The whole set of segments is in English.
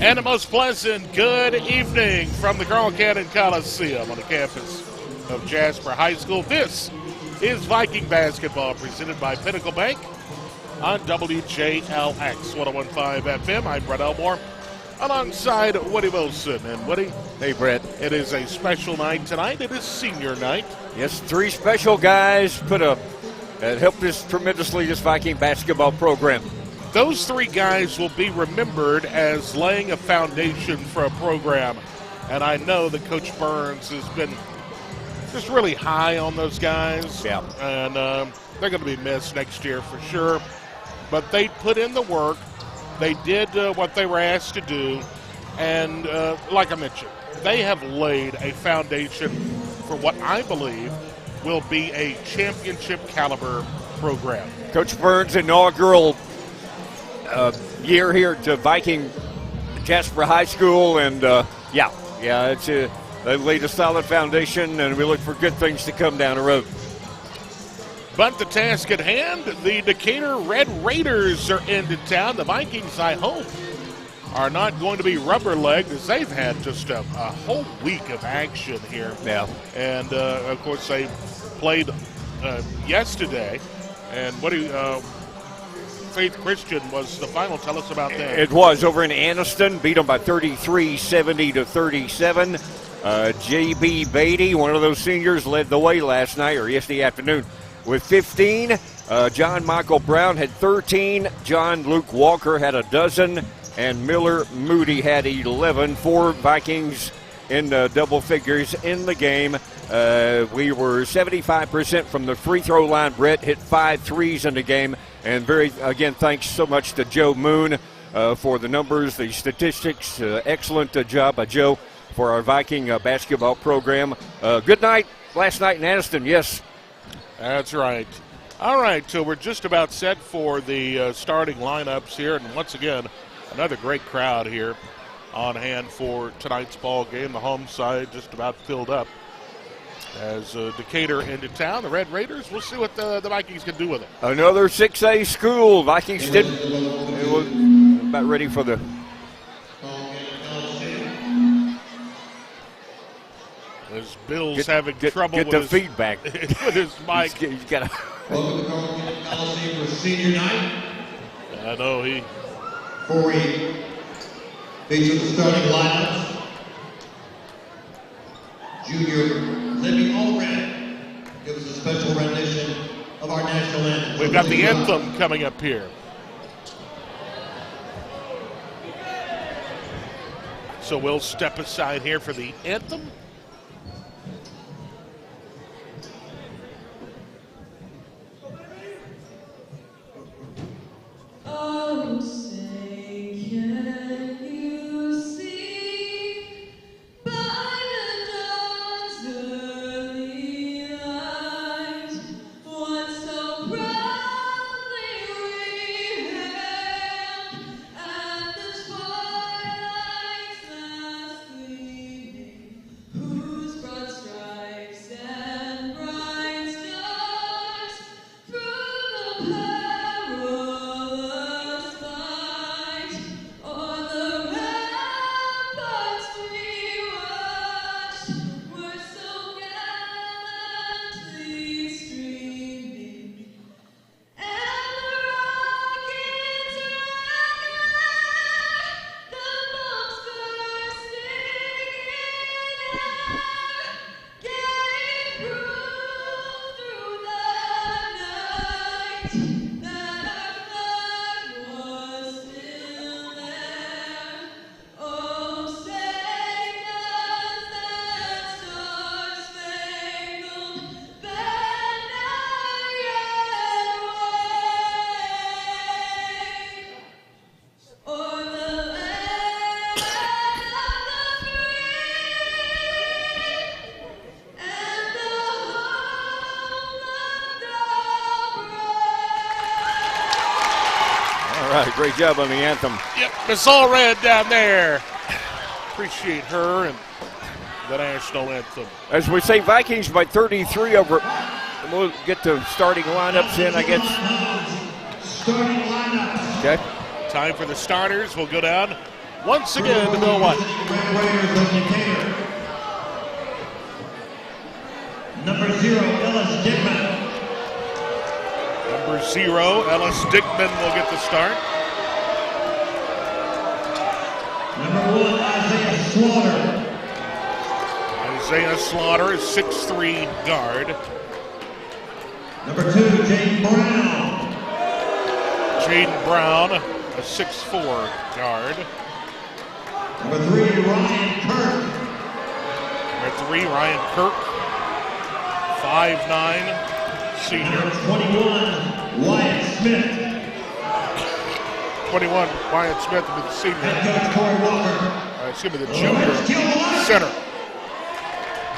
And a most pleasant good evening from the Carl Cannon Coliseum on the campus of Jasper High School. This is Viking basketball presented by Pinnacle Bank on WJLX 101.5 FM. I'm Brett Elmore alongside Woody Wilson. And Woody, hey Brett, it is a special night tonight. It is senior night. Yes, three special guys that helped us tremendously, this Viking basketball program. Those three guys will be remembered as laying a foundation for a program. And I know that Coach Burns has been just really high on those guys. Yeah. And they're going to be missed next year for sure. But they put in the work. They did what they were asked to do. And like I mentioned, they have laid a foundation for what I believe will be a championship caliber program. Coach Burns' inaugural year here to Viking Jasper High School, and they've laid a solid foundation, and we look for good things to come down the road. But the task at hand, the Decatur Red Raiders are into town. The Vikings, I hope, are not going to be rubber-legged, as they've had just a whole week of action here. Yeah. And, of course, they played yesterday. And what do you... Faith Christian was the final. Tell us about that. It was over in Anniston, beat them by 33, 70-37. J.B. Beatty, one of those seniors, led the way last night or yesterday afternoon with 15. John Michael Brown had 13. John Luke Walker had a dozen, and Miller Moody had 11. 4 Vikings in double figures in the game. We were 75% from the free throw line. Brett hit 5 threes in the game. And again, thanks so much to Joe Moon for the numbers, the statistics. Excellent job by Joe for our Viking basketball program. Good night last night in Anniston, yes. That's right. All right, so we're just about set for the starting lineups here. And once again, another great crowd here on hand for tonight's ball game. The home side just about filled up. As Decatur into town, the Red Raiders, we'll see what the Vikings can do with it. Another 6A school. Vikings were about ready for the... As Bill's having trouble with the feedback. with his mic. He's got to... Welcome to Carl Cannon Coliseum for senior night. I know he... Before we feature the starting lineups, Junior Libby Allred gives us a special rendition of our national anthem. We've got the anthem coming up here. So we'll step aside here for the anthem. Oh, say can you see by the dawn's early light what so proudly we hailed at the twilight's last gleaming, whose broad stripes and bright stars through the perilous fight o'er the ramparts we watched were so gallantly streaming, and the rockets rang, the bombs bursting in air, gave proof through the night that our flag was still there. Oh, say does that star-spangled banner yet wave o'er the land of the free and the home of the brave? All right, great job on the anthem. Yep, Miss Allred down there. Appreciate her and the national anthem. As we say, Vikings by 33 over. We'll get the starting lineups in, I guess. Starting lineup. Okay. Time for the starters. We'll go down once again to go what? Red Raiders of Decatur. Number 0, Ellis Dickman. Number 0, Ellis Dickman will get the start. Number 1, Isaiah Slaughter. Isaiah Slaughter is 6'3" guard. Number 2, Jaden Brown. Jaden Brown, a 6'4" guard. Number 3, Ryan Kirk. Number 3, Ryan Kirk, 5'9", senior. Number 21, Wyatt Smith. 21, Wyatt Smith will be the senior. Head coach Corey Walker. Excuse me, the junior center.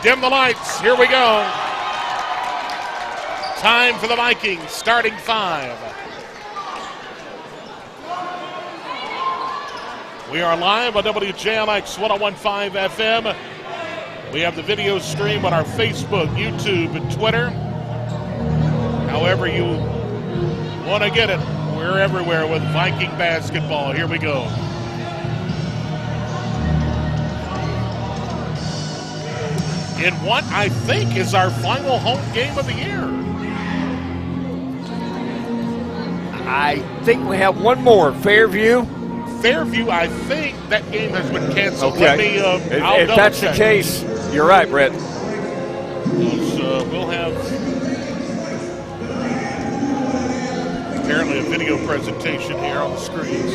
Dim the lights. Here we go. Time for the Vikings, starting 5. We are live on WJLX 101.5 FM. We have the video stream on our Facebook, YouTube, and Twitter. However you want to get it, we're everywhere with Viking basketball. Here we go. In what I think is our final home game of the year. I think we have one more, Fairview. Fairview, I think that game has been canceled. Okay. Let me, If that's the case, you're right, Brett. We'll have apparently a video presentation here on the screens.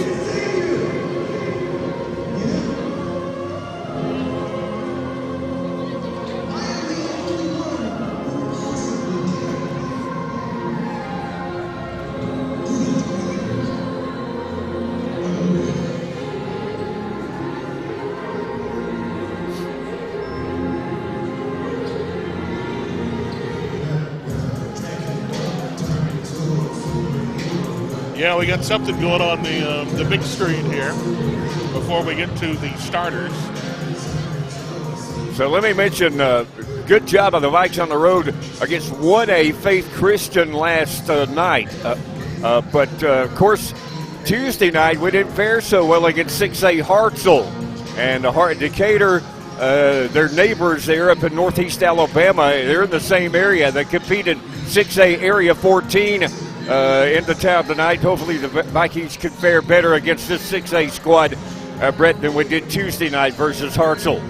Yeah, we got something going on the big screen here before we get to the starters. So let me mention, good job of the Vikes on the road against 1A Faith Christian last night. But, of course, Tuesday night we didn't fare so well against 6A Hartselle. And Decatur, their neighbors there up in northeast Alabama, they're in the same area. They compete in 6A Area 14. Into town tonight. Hopefully the Vikings can fare better against this 6A squad, Brett, than we did Tuesday night versus Hartselle.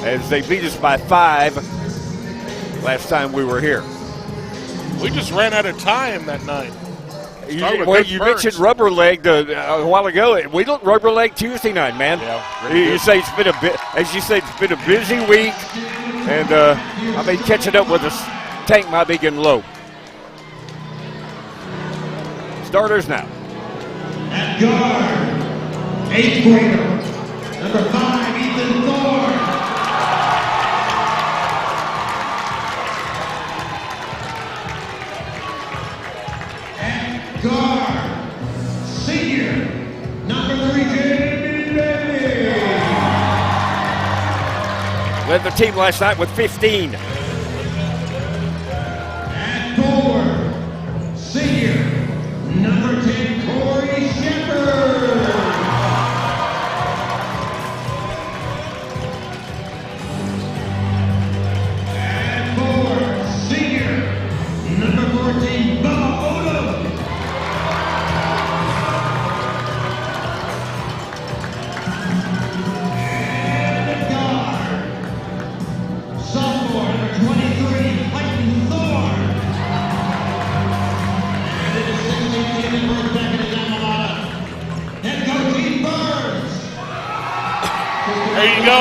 As they beat us by 5 last time we were here. We just ran out of time that night. You mentioned rubber legged a while ago. We don't rubber leg Tuesday night, man. Yeah, you say it's been as you say, it's been a busy week, and I mean catching up with us tank might be getting low. Starters now. At guard, 8th grader, number 5, Ethan Thorne. At guard, senior, number 3, JB Bailey. Led the team last night with 15. At forward, senior, number 10, Corey Jasper. And forward, senior, number 14, Bubba Odom. And at guard, sophomore, number 23, Clayton Thorne. There you go.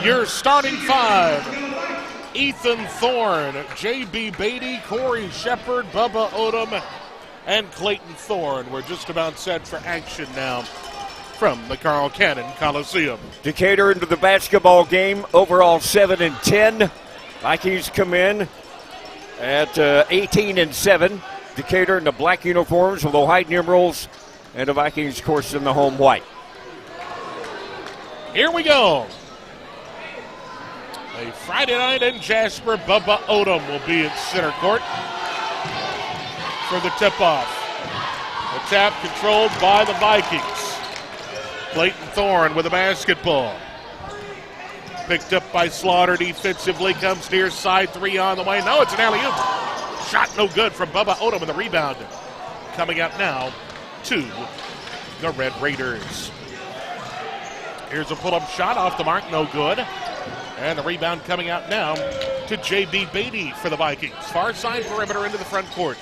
Your starting 5. Ethan Thorne, J.B. Beatty, Corey Shepard, Bubba Odom, and Clayton Thorne. We're just about set for action now from the Carl Cannon Coliseum. Decatur into the basketball game, overall 7-10. Vikings come in at 18-7. Decatur in the black uniforms with the white numerals, and the Vikings, of course, in the home white. Here we go. A Friday night in Jasper. Bubba Odom will be in center court for the tip-off. The tap controlled by the Vikings. Clayton Thorne with the basketball. Picked up by Slaughter defensively, comes near side, 3 on the way. No, it's an alley-oop. Shot no good from Bubba Odom with the rebound. Coming out now to the Red Raiders. Here's a pull-up shot off the mark, no good. And the rebound coming out now to J.B. Beatty for the Vikings. Far side perimeter into the front court.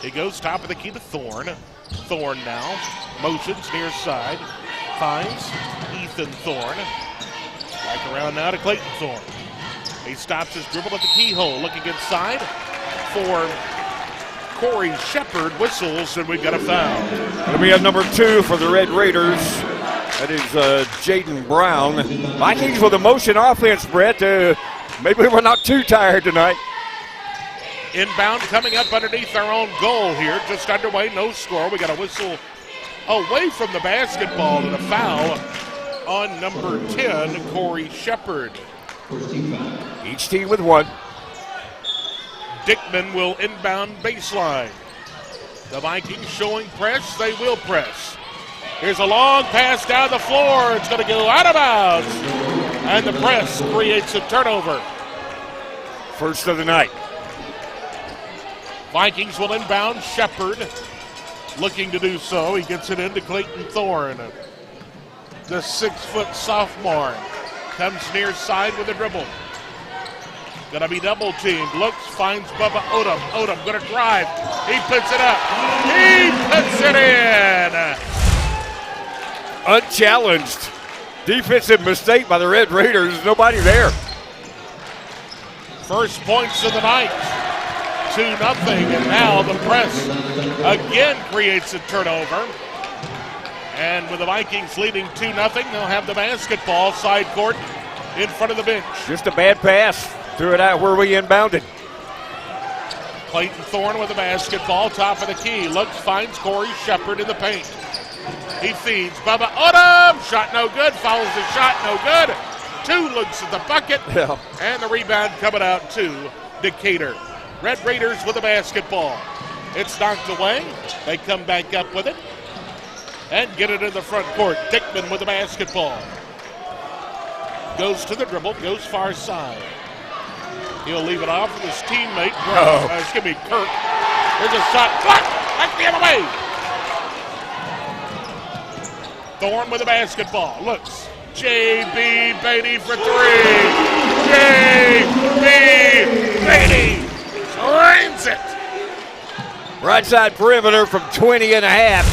He goes top of the key to Thorne. Thorne now motions near side. Finds Ethan Thorne. Back around now to Clayton Thorne. He stops his dribble at the keyhole. Looking inside for Corey Shepard. Whistles, and we've got a foul. It'll be a number 2 for the Red Raiders. That is Jaden Brown. Vikings with a motion offense, Brett. Maybe we're not too tired tonight. Inbound coming up underneath our own goal here. Just underway, no score. We got a whistle away from the basketball and a foul on number 10, Corey Shepard. Each team with 1. Dickman will inbound baseline. The Vikings showing press. They will press. Here's a long pass down the floor. It's going to go out of bounds. And the press creates a turnover. First of the night. Vikings will inbound Shepard. Looking to do so. He gets it into Clayton Thorne. The 6-foot sophomore comes near side with a dribble. Gonna be double teamed. Looks, finds Bubba Odom. Odom gonna drive. He puts it up. He puts it in. Unchallenged. Defensive mistake by the Red Raiders. Nobody there. First points of the night. 2-0. And now the press again creates a turnover. And with the Vikings leading 2-0, they'll have the basketball side court in front of the bench. Just a bad pass. Threw it out where we inbounded. Clayton Thorne with the basketball, top of the key. Looks, finds Corey Shepard in the paint. He feeds Bubba Odom. Shot no good. Follows the shot, no good. 2 looks at the bucket. Yeah. And the rebound coming out to Decatur. Red Raiders with the basketball. It's knocked away. They come back up with it and get it in the front court. Dickman with the basketball. Goes to the dribble, goes far side. He'll leave it off with his teammate. It's going to be Kirk. There's a shot. Blocked. Back the other way. Thorne with the basketball. Looks. J.B. Beatty for 3. J.B. Beatty drains it. Right side perimeter from 20 and a half.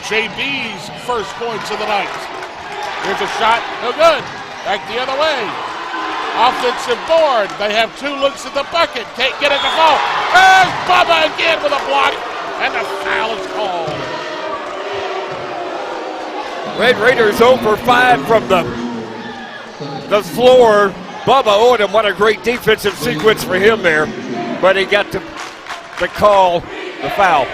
JB's first points of the night. Here's a shot. No good. Back the other way. Offensive board. They have 2 looks at the bucket. Can't get it to fall. There's Bubba again with a block. And the foul is called. Red Raiders 0 for 5 from the floor. Bubba Odom, what a great defensive sequence for him there. But he got the call, the foul.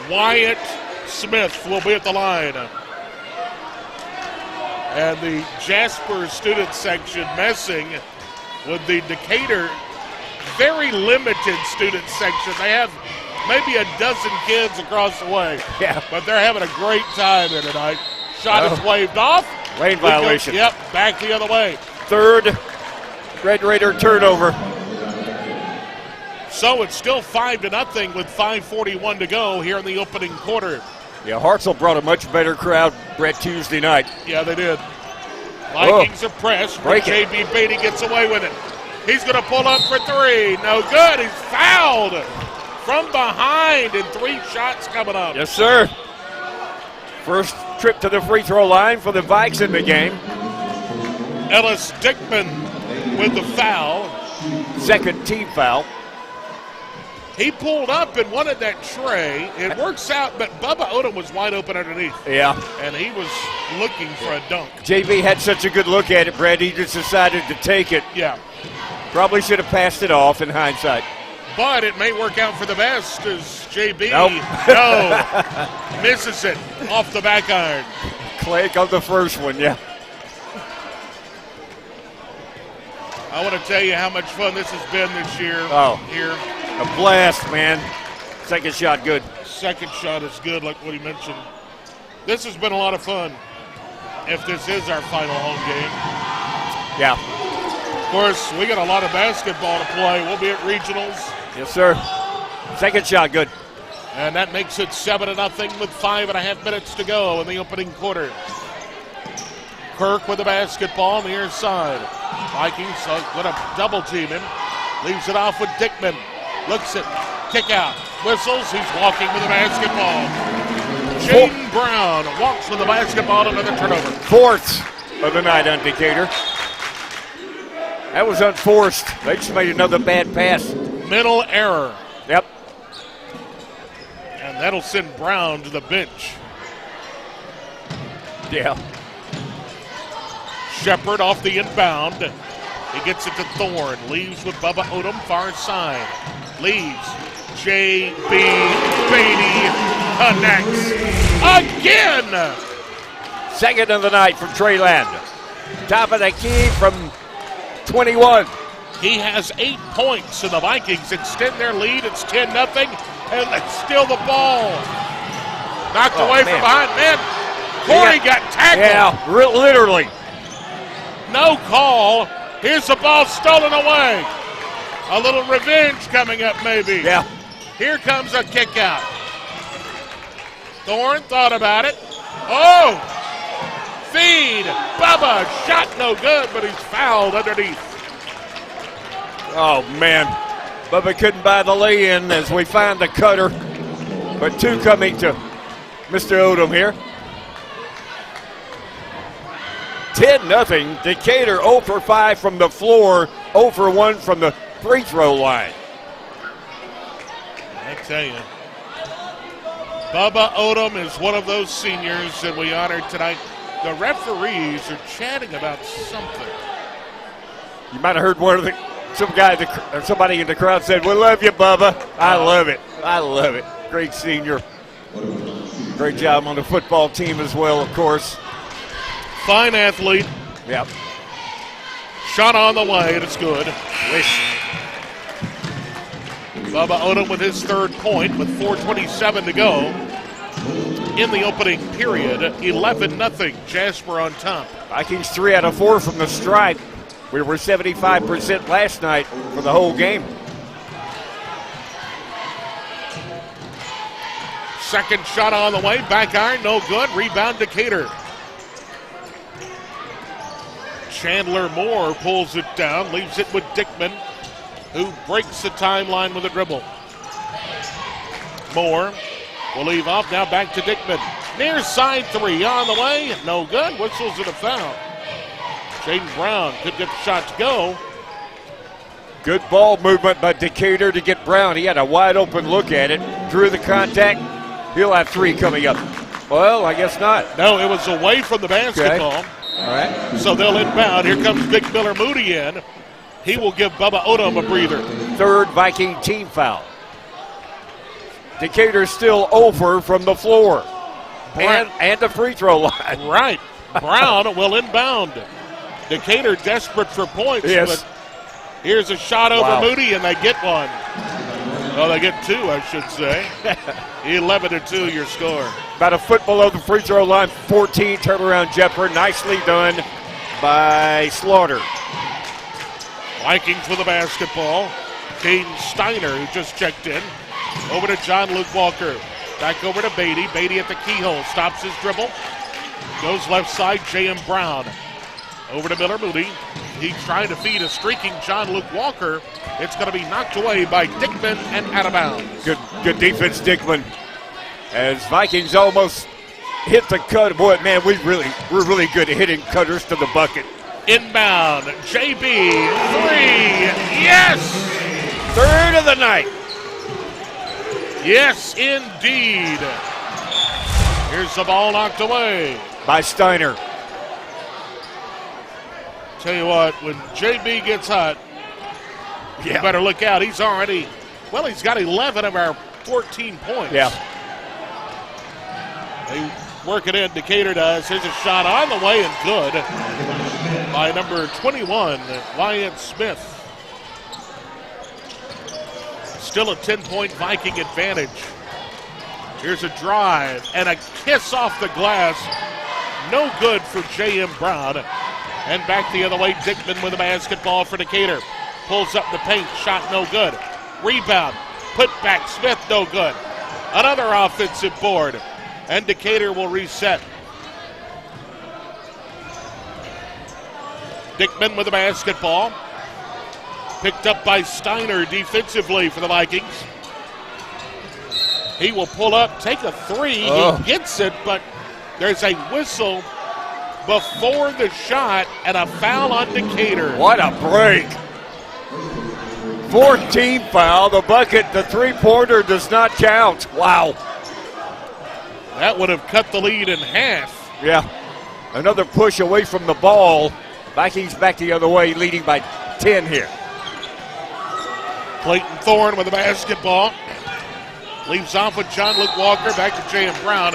Wyatt Smith will be at the line. And the Jasper student section messing with the Decatur very limited student section. They have maybe a dozen kids across the way. Yeah. But they're having a great time here tonight. Shot is waved off. Lane violation. Yep, back the other way. Third Red Raider turnover. So it's still 5-0 with 5:41 to go here in the opening quarter. Yeah, Hartzell brought a much better crowd, Brett, Tuesday night. Yeah, they did. Vikings are pressed, but J.B. Beatty gets away with it. He's going to pull up for 3. No good. He's fouled from behind, and 3 shots coming up. Yes, sir. First trip to the free throw line for the Vikes in the game. Ellis Dickman with the foul. Second team foul. He pulled up and wanted that tray. It works out, but Bubba Odom was wide open underneath. Yeah. And he was looking for a dunk. JB had such a good look at it, Brad. He just decided to take it. Yeah. Probably should have passed it off in hindsight. But it may work out for the best as JB misses it off the back iron. Clegg on the first one, yeah. I want to tell you how much fun this has been this year. Oh. Here. A blast, man. Second shot good. Second shot is good, like what he mentioned. This has been a lot of fun. If this is our final home game. Yeah. Of course, we got a lot of basketball to play. We'll be at regionals. Yes, sir. Second shot good. And that makes it 7-0 with 5.5 minutes to go in the opening quarter. Kirk with the basketball on the near side. Vikings going to double team him. Leaves it off with Dickman. Looks at kick out. Whistles. He's walking with the basketball. Jaden Brown walks with the basketball. Another turnover. Fourth of the night on Decatur. That was unforced. They just made another bad pass. Mental error. Yep. And that'll send Brown to the bench. Yeah. Shepard off the inbound. He gets it to Thorne. Leaves with Bubba Odom, far side. Leaves. J.B. Beatty connects again. Second of the night from Trey Land. Top of the key from 21. He has 8 points, and the Vikings extend their lead. It's 10-0, and they steal the ball. Knocked away from behind. Man, Corey got tackled. Yeah, literally. No call. Here's the ball stolen away. A little revenge coming up, maybe. Yeah. Here comes a kick out. Thorne thought about it. Oh! Feed. Bubba. Shot no good, but he's fouled underneath. Oh, man. Bubba couldn't buy the lay-in as we find the cutter. But two coming to Mr. Odom here. 10-0. Decatur 0 for 5 from the floor, 0 for 1 from the free throw line. I tell you, Bubba Odom is one of those seniors that we honored tonight. The referees are chatting about something. You might have heard somebody in the crowd said, "We love you, Bubba." I love it. I love it. Great senior. Great job on the football team as well, of course. Fine athlete. Yep. Shot on the way, and it's good. Bubba Odom with his third point with 4:27 to go in the opening period. 11-0. Jasper on top. Vikings 3 out of 4 from the stripe. We were 75% last night for the whole game. Second shot on the way. Back iron, no good. Rebound Decatur. Chandler Moore pulls it down, leaves it with Dickman, who breaks the timeline with a dribble. Moore will leave off, now back to Dickman. Near side three on the way, no good. Whistles and a foul. Jaden Brown could get the shot to go. Good ball movement by Decatur to get Brown. He had a wide open look at it, drew the contact. He'll have 3 coming up. Well, I guess not. No, it was away from the basketball. Okay. All right. So they'll inbound. Here comes Big Miller Moody in. He will give Bubba Odom a breather. Third Viking team foul. Decatur still over from the floor. And the free throw line. Right. Brown will inbound. Decatur desperate for points. Yes. But here's a shot over Moody, and they get one. Well, they get 2, I should say. 11-2 your score. About a foot below the free throw line. 14 turnaround jumper. Nicely done by Slaughter. Vikings with the basketball. Caden Steiner, who just checked in. Over to John Luke Walker. Back over to Beatty. Beatty at the keyhole. Stops his dribble. Goes left side. J.M. Brown. Over to Miller Moody. He's trying to feed a streaking John Luke Walker. It's going to be knocked away by Dickman and out of bounds. Good defense, Dickman. As Vikings almost hit the cut. Boy, man, we're really good at hitting cutters to the bucket. Inbound. JB. 3. Yes! Third of the night. Yes, indeed. Here's the ball knocked away by Steiner. Tell you what, when JB gets hot, you better look out. He's got 11 of our 14 points. Yeah. They work it in, Decatur does. Here's a shot on the way and good by number 21, Wyatt Smith. Still a 10-point Viking advantage. Here's a drive and a kiss off the glass. No good for J.M. Brown. And back the other way, Dickman with a basketball for Decatur. Pulls up the paint, shot no good. Rebound, put back, Smith no good. Another offensive board, and Decatur will reset. Dickman with the basketball. Picked up by Steiner defensively for the Vikings. He will pull up, take a three. He gets it, but there's a whistle before the shot and a foul on Decatur. What a break. 14 foul. The bucket, the three-pointer does not count. Wow. That would have cut the lead in half. Yeah. Another push away from the ball. Vikings back the other way, leading by 10 here. Clayton Thorne with the basketball. Leaves off with John Luke Walker. Back to J.M. Brown.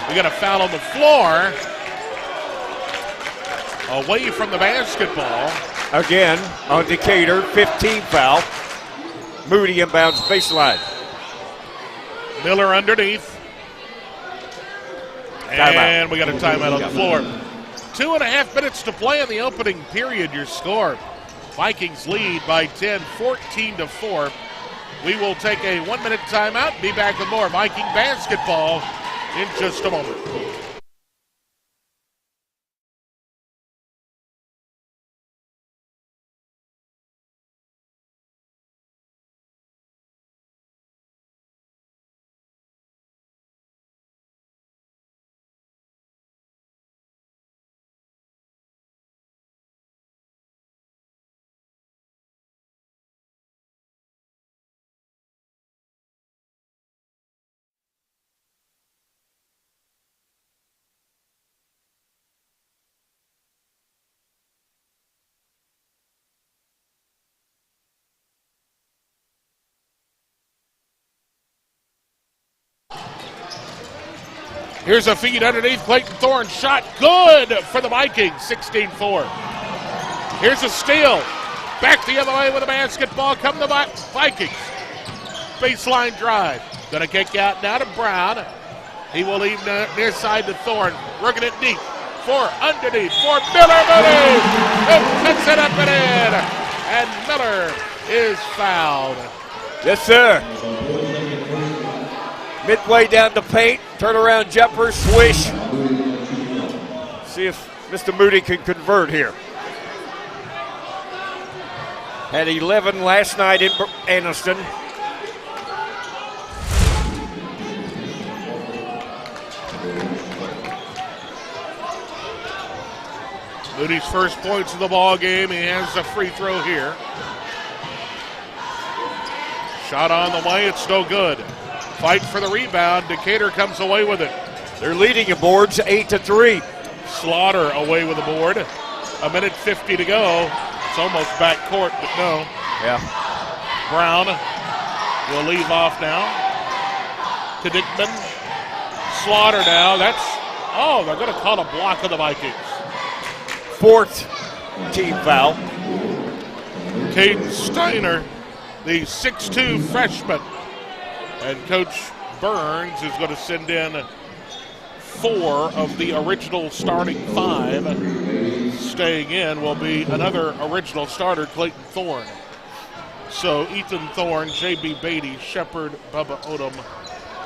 We got a foul on the floor. Away from the basketball. Again on Decatur, 15 foul. Moody inbounds baseline. Miller underneath. And we got a timeout on the floor. 2.5 minutes to play in the opening period. Your score. Vikings lead by 10, 14-4. We will take a 1-minute timeout. Be back with more Viking basketball in just a moment. Here's a feed underneath. Clayton Thorne shot good for the Vikings, 16-4. Here's a steal. Back the other way with a basketball. Come the Vikings. Baseline drive. Gonna kick out now to Brown. He will leave near side to Thorne. Working it deep. Underneath for Miller. Moody. Who puts it up and in. And Miller is fouled. Yes, sir. Midway down the paint, turnaround jumper, swish. See if Mr. Moody can convert here. Had 11 last night in Anniston. Moody's first points of the ball game. He has a free throw here. Shot on the way, it's no good. Fight for the rebound. Decatur comes away with it. They're leading the boards 8-3. Slaughter away with the board. 1:50 to go. It's almost back court, but no. Yeah. Brown will leave off now to Dickman. Slaughter now. They're going to call a block of the Vikings. Fourth team foul. Caden Steiner, the 6'2 freshman. And Coach Burns is going to send in 4 of the original starting 5. Staying in will be another original starter, Clayton Thorne. So Ethan Thorne, J.B. Beatty, Shepard, Bubba Odom,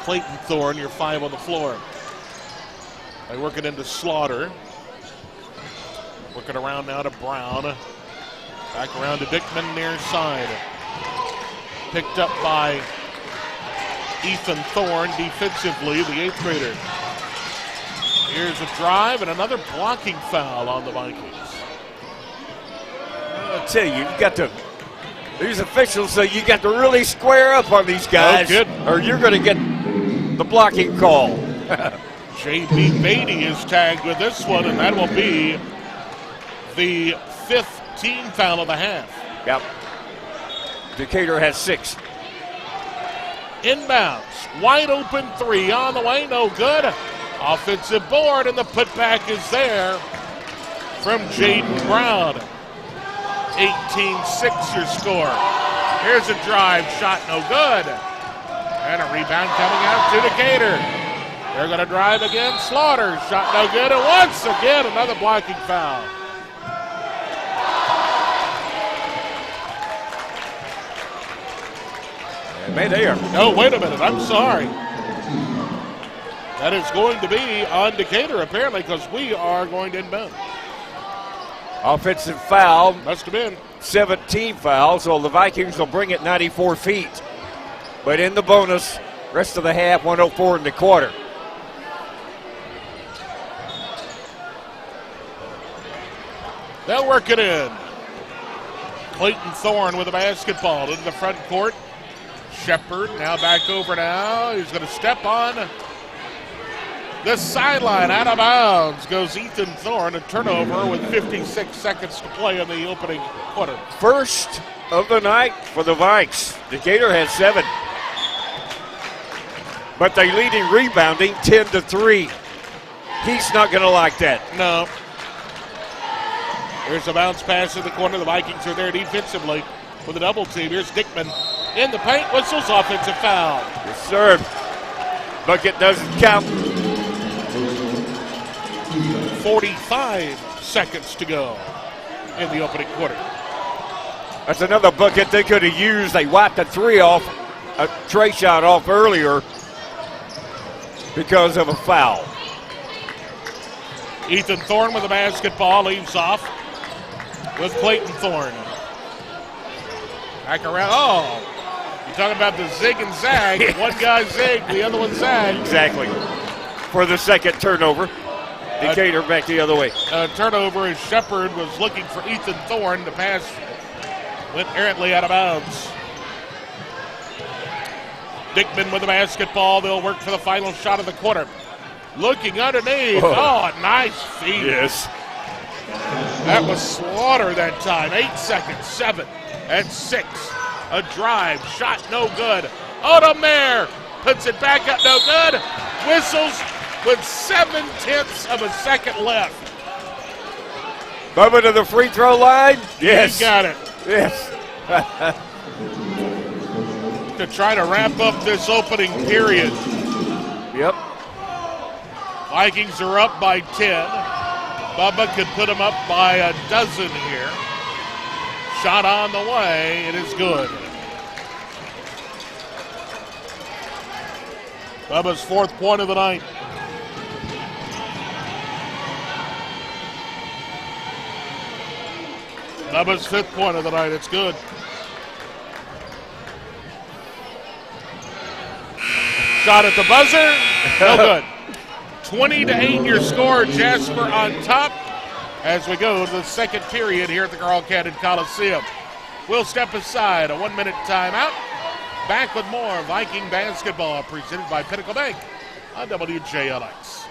Clayton Thorne, your 5 on the floor. They work it into Slaughter. Working around now to Brown. Back around to Dickman near side. Picked up by Ethan Thorne defensively, the 8th grader. Here's a drive and another blocking foul on the Vikings. I'll tell you, these officials say you got to really square up on these guys, or you're going to get the blocking call. J.B. Beatty is tagged with this one, and that will be the 5th team foul of the half. Yep. Decatur has 6. Inbounds, wide open 3 on the way, no good. Offensive board, and the putback is there from Jaden Brown. 18-6 your score. Here's a drive, shot no good. And a rebound coming out to Decatur. They're going to drive again. Slaughter, shot no good. And once again, another blocking foul. Man, they are. No, wait a minute. I'm sorry. That is going to be on Decatur, apparently, because we are going to inbound. Offensive foul. Must have been. 17 fouls, so the Vikings will bring it 94 feet. But in the bonus, rest of the half, 104 in the quarter. They'll work it in. Clayton Thorne with the basketball into the front court. Shepard now back over now. He's going to step on the sideline. Out of bounds goes Ethan Thorne. A turnover with 56 seconds to play in the opening quarter. First of the night for the Vikes. Decatur has 7. But they lead in rebounding 10-3. He's not going to like that. No. There's a bounce pass in the corner. The Vikings are there defensively with a double team. Here's Dickman in the paint. Whistles offensive foul. Yes, sir. Bucket doesn't count. 45 seconds to go in the opening quarter. That's another bucket they could have used. They wiped a 3 off, a tray shot off earlier because of a foul. Ethan Thorne with the basketball, leaves off with Clayton Thorne. Back around. Oh, you're talking about the zig and zag. One guy zigged, the other one zagged. Exactly. For the second turnover. Decatur back the other way. Turnover as Shepard was looking for Ethan Thorne. The pass went errantly out of bounds. Dickman with the basketball. They'll work for the final shot of the quarter. Looking underneath. Oh, nice feed. Yes. That was Slaughter that time. 8 seconds. 7 and 6. A drive. Shot no good. Odomare puts it back up. No good. Whistles with 7/10 of a second left. Bubba to the free throw line. Yes. He got it. Yes. To try to wrap up this opening period. Yep. Vikings are up by 10. Bubba could put them up by a dozen here. Shot on the way. It is good. Bubba's 4th point of the night. Bubba's 5th point of the night. It's good. Shot at the buzzer. No good. 20-8 your score. Jasper on top as we go to the second period here at the Carl Cannon Coliseum. We'll step aside. A 1-minute timeout. Back with more Viking basketball presented by Pinnacle Bank on WJLX.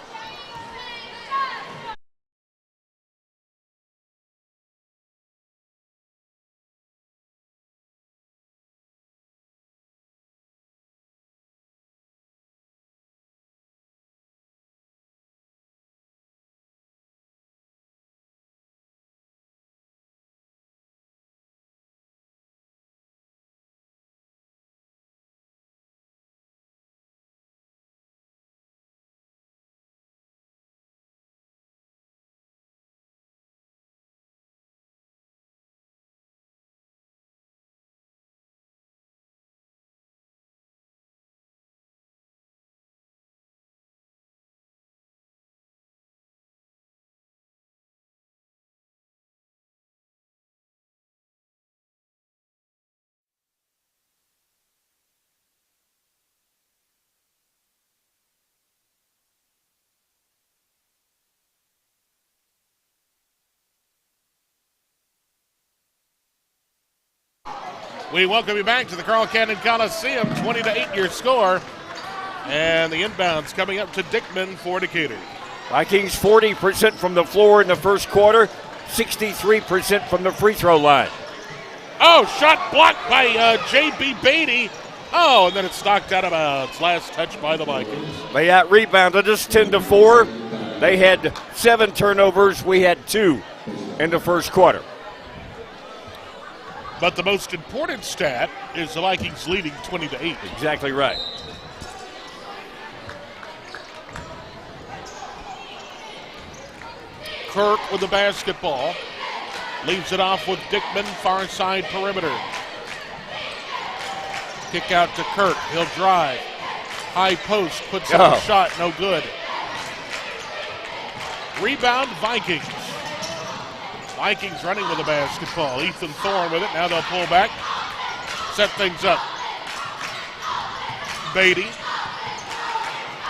We welcome you back to the Carl Cannon Coliseum. 20-8 your score. And the inbounds coming up to Dickman for Decatur. Vikings 40% from the floor in the first quarter, 63% from the free throw line. Oh, shot blocked by J.B. Beatty. Oh, and then it's knocked out of bounds. Last touch by the Vikings. They out-rebounded us 10-4. They had 7 turnovers. We had 2 in the first quarter. But the most important stat is the Vikings leading 20-8. Exactly right. Kirk with the basketball. Leaves it off with Dickman, far side perimeter. Kick out to Kirk. He'll drive. High post, puts up a shot, no good. Rebound, Vikings. Vikings running with the basketball. Ethan Thorne with it. Now they'll pull back. Set things up. Beatty.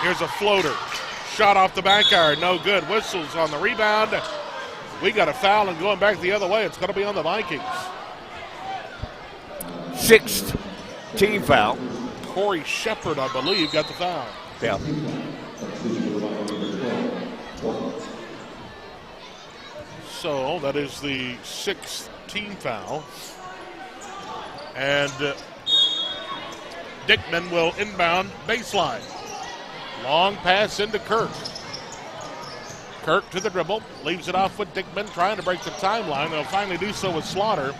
Here's a floater. Shot off the back iron. No good. Whistles on the rebound. We got a foul, and going back the other way, it's going to be on the Vikings. 6th team foul. Corey Shepard, I believe, got the foul. Yeah. So that is the 6th team foul. And Dickman will inbound baseline. Long pass into Kirk. Kirk to the dribble, leaves it off with Dickman, trying to break the timeline. They'll finally do so with Slaughter.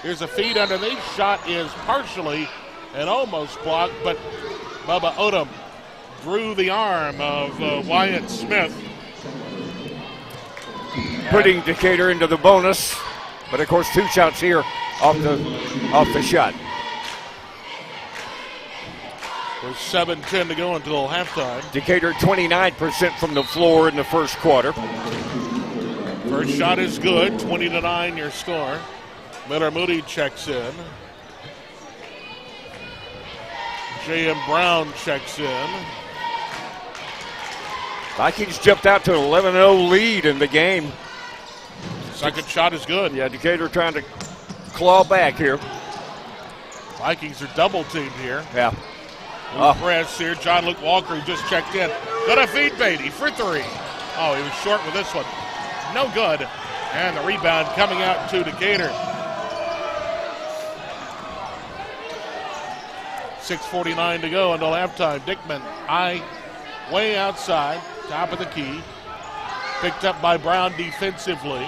Here's a feed underneath. Shot is partially and almost blocked, but Bubba Odom drew the arm of Wyatt Smith. Putting Decatur into the bonus, but of course 2 shots here off the shot. There's 7:10 to go until halftime. Decatur 29% from the floor in the first quarter. First shot is good, 20-9 your score. Miller Moody checks in. J.M. Brown checks in. Vikings jumped out to an 11-0 lead in the game. Second shot is good. Yeah, Decatur trying to claw back here. Vikings are double teamed here. Yeah. Press here. John Luke Walker, who just checked in. Gonna feed Beatty for 3. Oh, he was short with this one. No good. And the rebound coming out to Decatur. 6:49 to go until halftime. Dickman high, way outside, top of the key. Picked up by Brown defensively.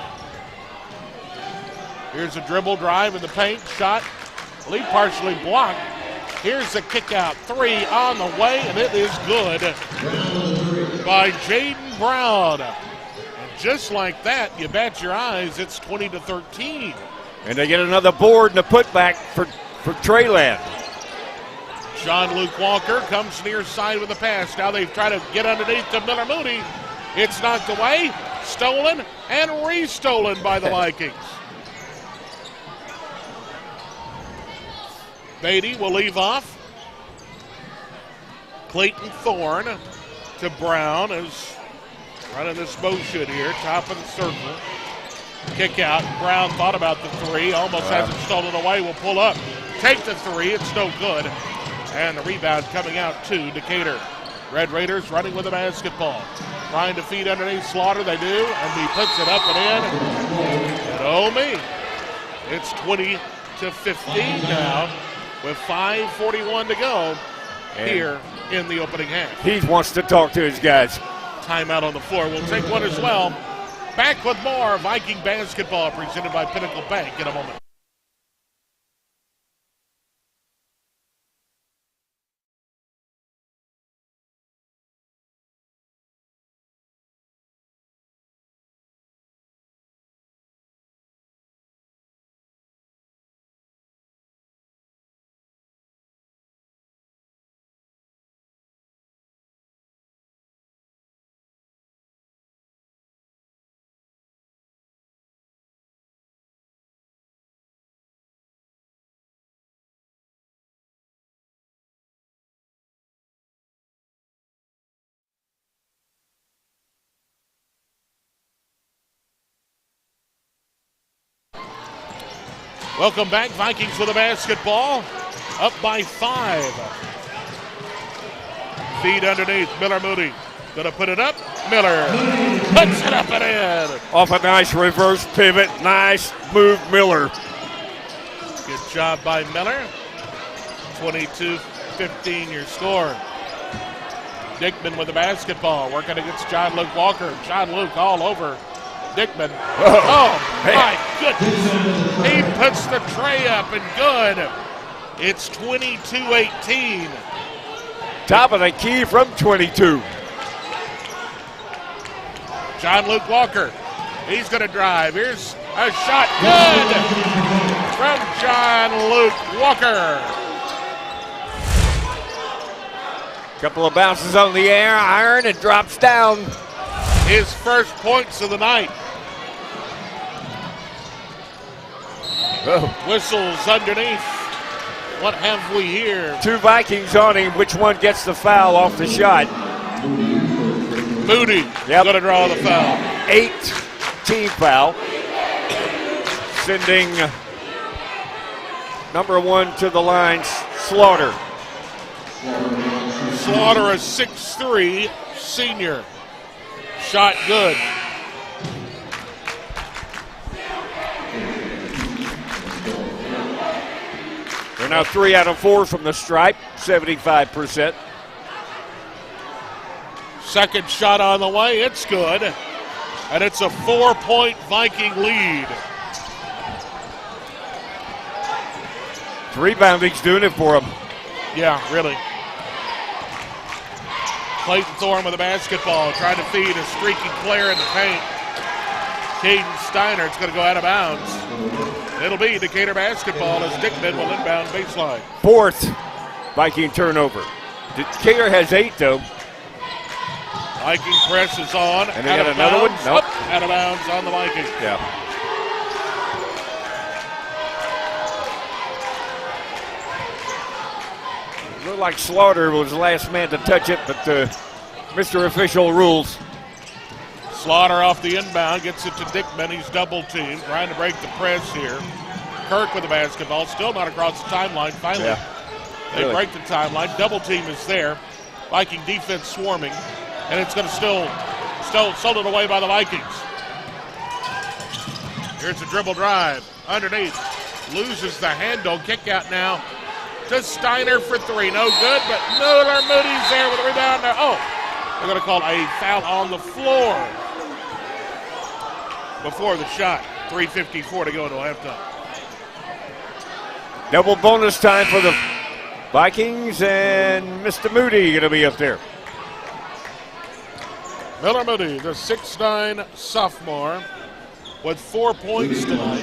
Here's a dribble drive in the paint. Shot. Lead partially blocked. Here's the kick out. 3 on the way, and it is good by Jaden Brown. And just like that, you bat your eyes, it's 20-13. And they get another board and a putback for Treyland. John Luke Walker comes near side with a pass. Now they've tried to get underneath to Miller Moody. It's knocked away, stolen, and re-stolen by the Vikings. Beatty will leave off. Clayton Thorne to Brown is running this motion here, top of the circle. Kick out. Brown thought about the 3, almost has it stolen away. Will pull up, take the 3. It's no good. And the rebound coming out to Decatur. Red Raiders running with the basketball. Trying to feed underneath Slaughter. They do, and he puts it up and in. And oh me, it's 20-15 now with 5:41 to go here in the opening half. He wants to talk to his guys. Timeout on the floor. We'll take one as well. Back with more Viking basketball presented by Pinnacle Bank in a moment. Welcome back, Vikings with the basketball. Up by 5. Feed underneath, Miller Moody. Gonna put it up, Miller puts it up and in. Off a nice reverse pivot, nice move, Miller. Good job by Miller. 22-15 your score. Dickman with the basketball, working against John Luke Walker. John Luke all over Dickman. Oh, Oh, man. my goodness. He puts the tray up and good. It's 22-18. Top of the key from 22. John Luke Walker. He's going to drive. Here's a shot. Good from John Luke Walker. Couple of bounces on the air, iron, and drops down. His first points of the night. Oh, Whistles underneath. What have we here? 2 Vikings on him. Which one gets the foul off the shot? Moody Yep. going to draw the foul. 8 team foul. Sending number 1 to the line, Slaughter. Slaughter, a 6'3" senior. Shot good. They're now 3 out of 4 from the stripe, 75%. Second shot on the way. It's good. And it's a 4-point Viking lead. Rebounding's doing it for him. Yeah, really. Clayton Thorne with the basketball, trying to feed a streaky player in the paint. Caden Steiner, it's going to go out of bounds. It'll be Decatur basketball as Dickman will inbound baseline. 4th Viking turnover. Decatur has 8 though. Viking press is on. And they out got of another one? bounds. Nope. Up, out of bounds on the Vikings. Yeah. Looked like Slaughter was the last man to touch it, but Mr. Official rules. Slaughter off the inbound, gets it to Dickman. He's double teamed, trying to break the press here. Kirk with the basketball, still not across the timeline. Finally, they really break the timeline. Double team is there. Viking defense swarming, and it's going to still sold it away by the Vikings. Here's a dribble drive underneath, loses the handle. Kick out now to Steiner for 3. No good, but Miller Moody's there with a rebound. Oh, they're going to call a foul on the floor before the shot. 3:54 to go into halftime. Double bonus time for the Vikings, and Mr. Moody going to be up there. Miller Moody, the 6'9" sophomore, with 4 points tonight.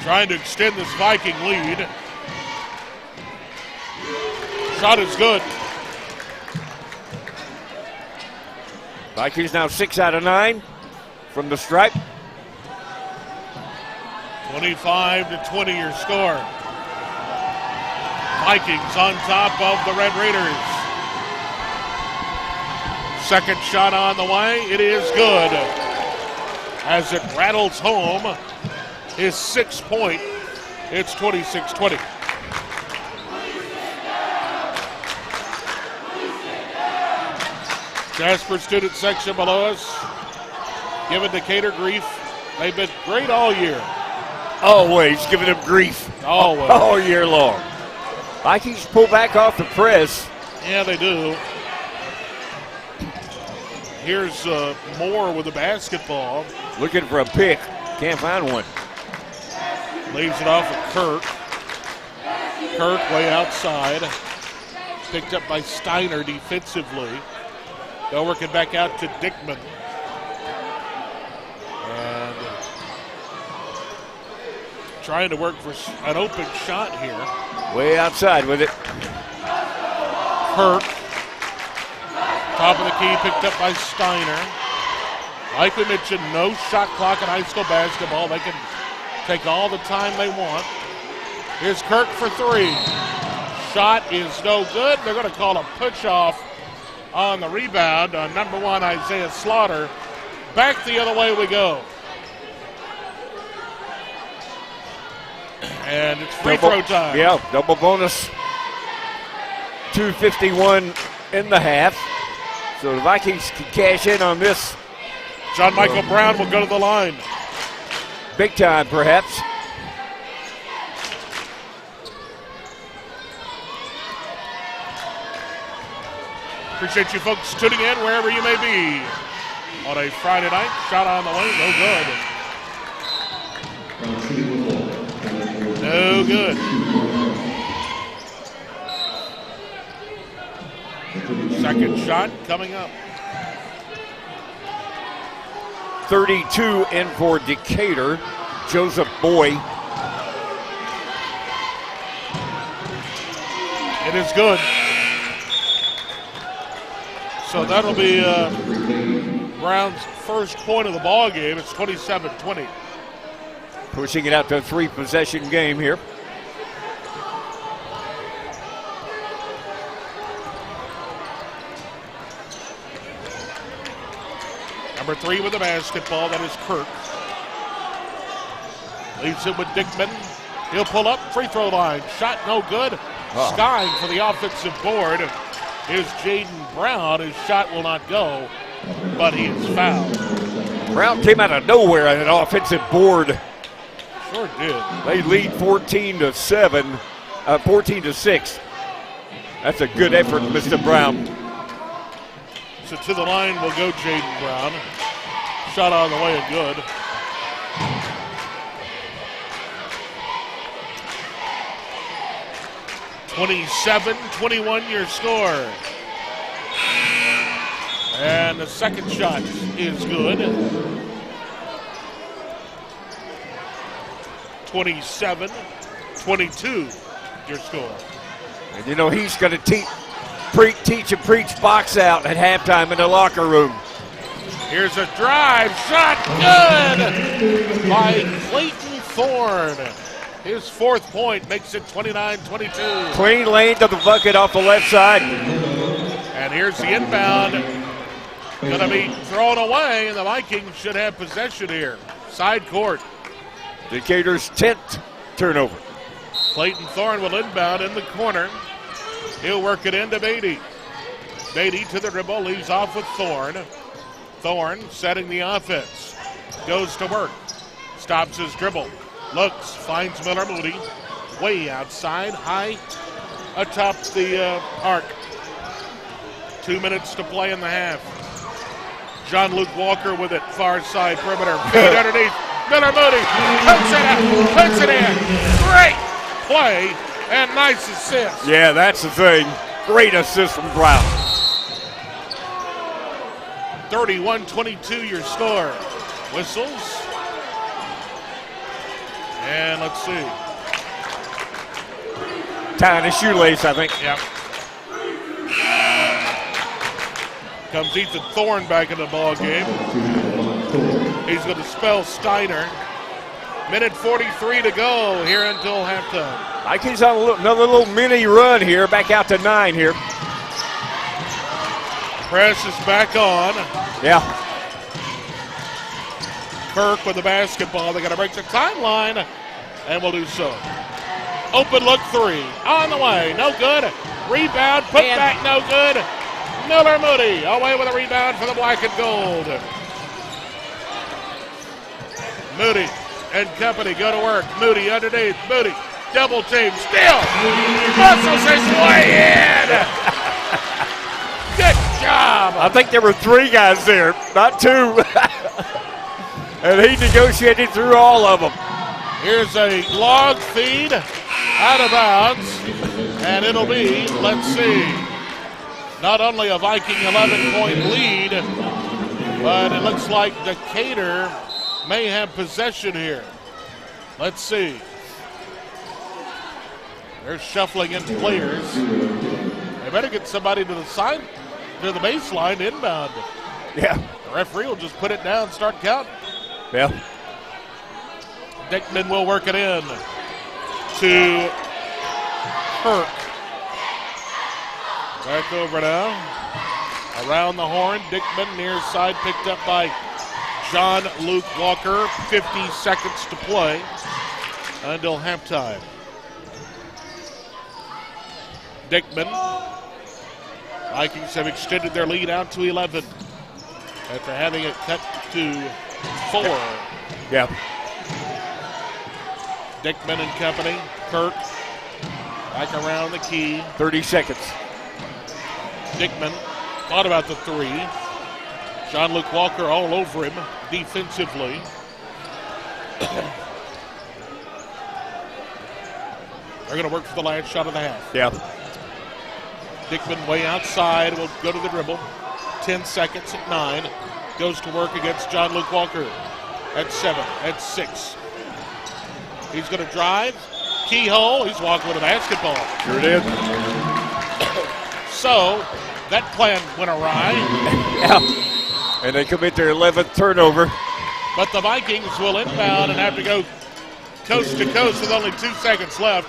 Trying to extend this Viking lead. Shot is good. Vikings now 6 out of 9 from the stripe. 25-20 your score. Vikings on top of the Red Raiders. Second shot on the way. It is good as it rattles home his 6 point. It's 26-20. Jasper student section below us giving Decatur grief. They've been great all year. Always giving them grief. Always. All year long. Vikings pull back off the press. Yeah, they do. Here's Moore with the basketball. Looking for a pick. Can't find one. Leaves it off of Kirk. Kirk way outside. Picked up by Steiner defensively. They'll work it back out to Dickman. And trying to work for an open shot here. Way outside with it. Kirk. Top of the key picked up by Steiner. Like we mentioned, no shot clock in high school basketball. They can take all the time they want. Here's Kirk for 3. Shot is no good. They're going to call a push-off on the rebound on number 1, Isaiah Slaughter. Back the other way we go. And it's free throw time. Yeah, double bonus. 2:51 in the half. So the Vikings can cash in on this. John Michael Brown will go to the line. Big time, perhaps. Appreciate you folks tuning in wherever you may be on a Friday night. Shot on the way, no good. No good. Second shot coming up. 32 in for Decatur. Joseph Boy. It is good. So that'll be Brown's first point of the ball game. It's 27-20. Pushing it out to a 3-possession game here. Number 3 with the basketball, that is Kirk. Leaves it with Dickman. He'll pull up, free throw line. Shot no good. Skying for the offensive board is Jaden Brown. His shot will not go, but he is fouled. Brown came out of nowhere on an offensive board. Sure did. They lead 14-6. That's a good effort, Mr. Brown. So to the line will go Jaden Brown. Shot on the way and good. (27-21) your score. And the second shot is good. 27-22 your score. And you know he's going to teach and preach box out at halftime in the locker room. Here's a drive, shot good by Clayton Thorne. His fourth point makes it 29-22. Clean lane to the bucket off the left side. And here's the inbound. Going to be thrown away, and the Vikings should have possession here. Side court. Decatur's 10th turnover. Clayton Thorne will inbound in the corner. He'll work it into Beatty. Beatty to the dribble, leaves off with Thorne. Thorne setting the offense. Goes to work. Stops his dribble. Looks, finds Miller Moody. Way outside, high atop the arc. 2 minutes to play in the half. John-Luke Walker with it, far side perimeter. Feed underneath. Miller Moody puts it in. Great play and nice assist. Yeah, that's the thing. Great assist from Brown. 31-22 your score. Whistles. And let's see. Tying a shoelace, I think. Yep. Comes Ethan Thorne back in the ball game. He's going to spell Steiner. Minute 43 to go here until halftime. Vikings on another little mini run here, back out to 9 here. Press is back on. Yeah. Kirk with the basketball. They got to break the timeline, and will do so. Open look 3 on the way, no good. Rebound, put back, no good. Miller Moody away with a rebound for the black and gold. Moody and company go to work. Moody underneath. Moody double team. Still muscles his way in. Good job. I think there were 3 guys there, not 2. And he negotiated through all of them. Here's a log feed out of bounds. And it'll be, let's see, not only a Viking 11-point lead, but it looks like Decatur may have possession here. Let's see. They're shuffling in players. They better get somebody to the side, to the baseline to inbound. Yeah. The referee will just put it down, start counting. Yeah. Dickman will work it in to Kirk. Back over now. Around the horn, Dickman near side picked up by John-Luke Walker. 50 seconds to play until halftime. Dickman. Vikings have extended their lead out to 11 after having it cut to 4. Yeah. Dickman and company. Kirk back around the key. 30 seconds. Dickman Thought about the three. John Luke Walker all over him defensively. They're going to work for the last shot of the half. Yeah. Dickman way outside will go to the dribble. 10 seconds at 9. Goes to work against John Luke Walker at 7, at 6. He's going to drive. Keyhole. He's walking with a basketball. Sure did. So that plan went awry. Yeah. And they commit their 11th turnover. But the Vikings will inbound and have to go coast to coast with only 2 seconds left.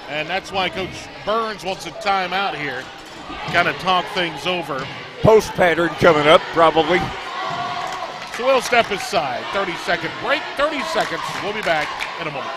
And that's why Coach Burns wants a timeout here. Kind of talk things over. Post pattern coming up, probably. So we'll step aside. 30-second break, 30 seconds. We'll be back in a moment.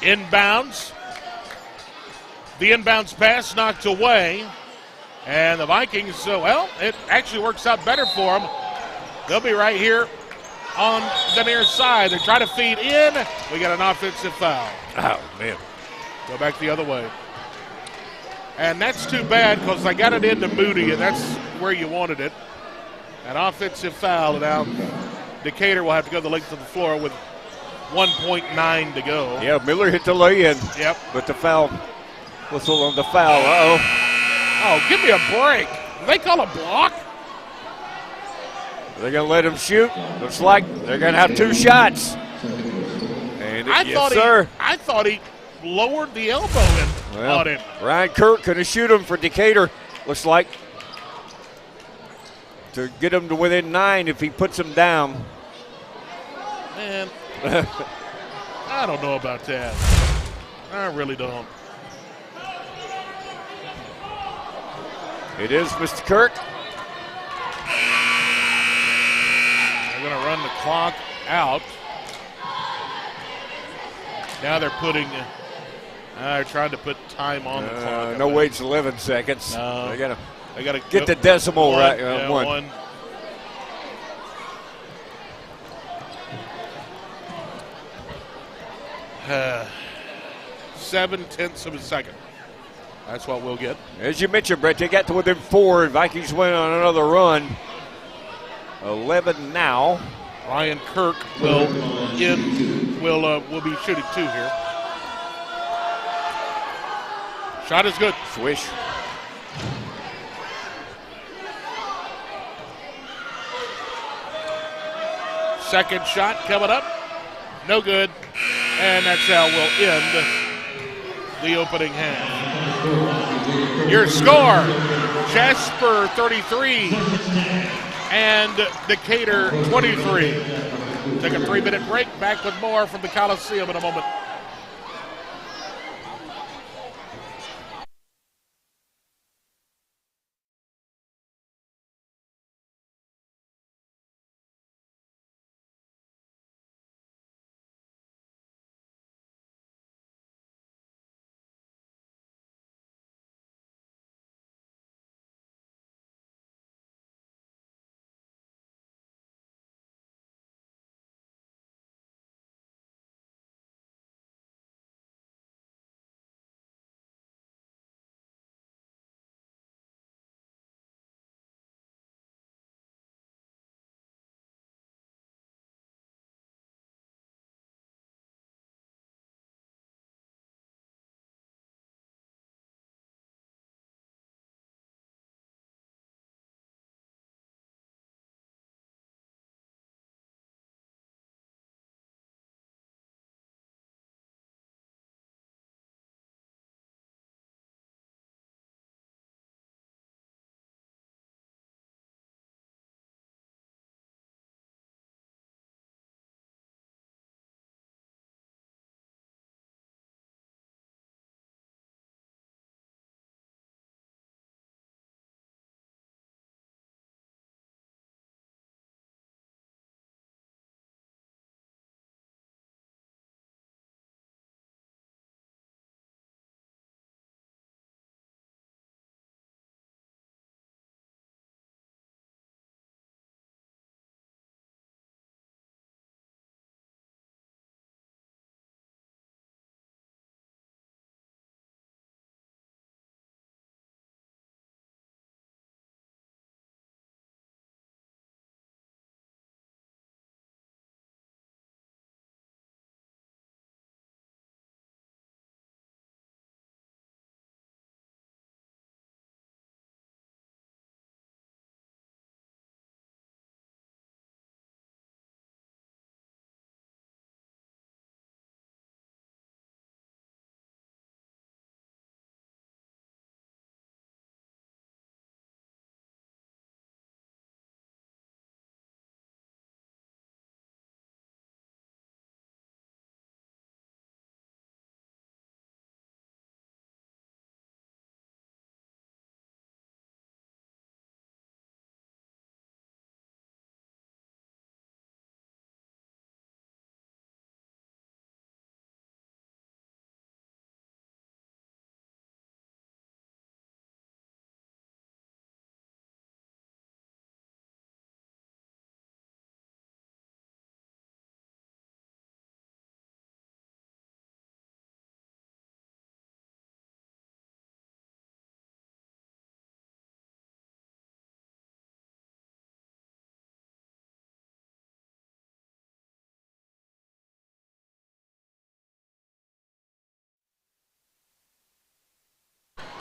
Inbounds. The inbounds pass knocked away. And the Vikings, well, it actually works out better for them. They'll be right here on the near side. They try to feed in. We got an offensive foul. Oh, man. Go back the other way. And that's too bad because I got it into Moody, and that's where you wanted it. An offensive foul, and now Decatur will have to go the length of the floor with 1.9 to go. Yeah, Miller hit the lay-in. Yep. But the foul, whistle on the foul. Uh-oh. Oh, give me a break. Do they call a block? They're going to let him shoot. Looks like they're going to have 2 shots. And I thought he lowered the elbow on him. Ryan Kirk going to shoot him for Decatur. Looks like to get him to within 9 if he puts him down. Man, I don't know about that. I really don't. It is Mr. Kirk. They're going to run the clock out. Now they're they're trying to put time on the clock. No waits 11 seconds. No. They got to get the decimal right. One. 7/10 of a second. That's what we'll get. As you mentioned, Brett, they got to within 4. Vikings went on another run. 11 now. Ryan Kirk will be shooting 2 here. Shot is good. Swish. Second shot coming up. No good. And that's how we'll end the opening half. Your score, Jasper 33 and Decatur 23. Take a 3-minute break. Back with more from the Coliseum in a moment.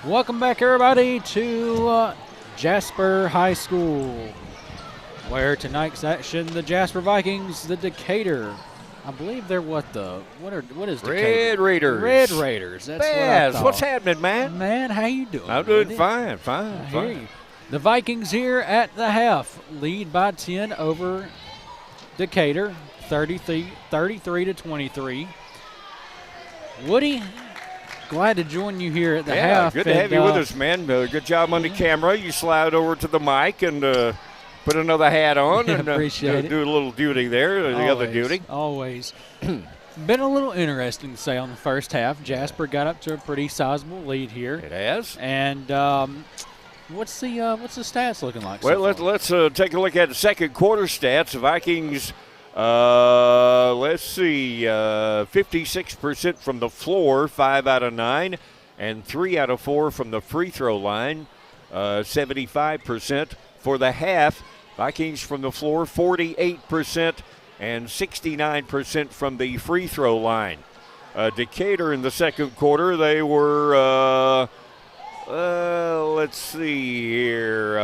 Welcome back, everybody, to Jasper High School, where tonight's action, the Jasper Vikings, the Decatur. I believe they're what is Decatur? Red Raiders. Red Raiders. That's what I Baz, thought. what's happening, man? Man, how you doing? I'm doing buddy? fine, I fine, hear fine. you. The Vikings here at the half lead by 10 over Decatur, 33 to 23. Woody, glad to join you here at the half. Good to have you with us, man. Good job on the camera. You slide over to the mic and put another hat on and appreciate it. do a little duty there, the other duty. Always. Been a little interesting to say on the first half. Jasper got up to a pretty sizable lead here. It has. And what's the stats looking like? Well, so far? let's take a look at the second quarter stats. The Vikings, let's see, 56% from the floor, 5 out of 9, and 3 out of 4 from the free throw line, 75% for the half. Vikings from the floor, 48%, and 69% from the free throw line. Decatur in the second quarter, they were, let's see here,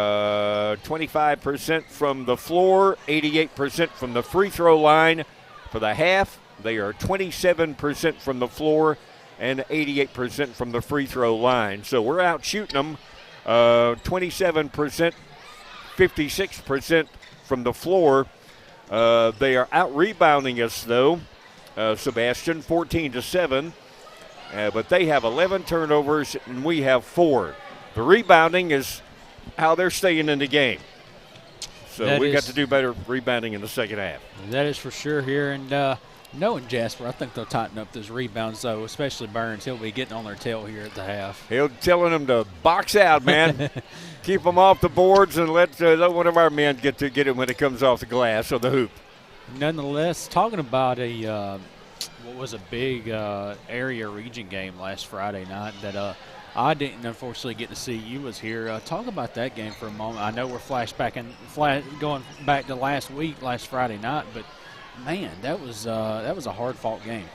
25% from the floor, 88% from the free throw line. For the half, they are 27% from the floor and 88% from the free throw line. So we're out shooting them 27%, 56% from the floor. They are out rebounding us, though, Sebastian, 14-7. But they have 11 turnovers and we have 4. The rebounding is how they're staying in the game. So we got to do better rebounding in the second half. That is for sure here. And knowing Jasper, I think they'll tighten up those rebounds, though, especially Burns. He'll be getting on their tail here at the half. He'll telling them to box out, man. Keep them off the boards and let one of our men get it when it comes off the glass or the hoop. Nonetheless, talking about what was a big area region game last Friday night that I didn't unfortunately get to see. You was here. Talk about that game for a moment. I know we're going back to last Friday night, but man, that was a hard fought game.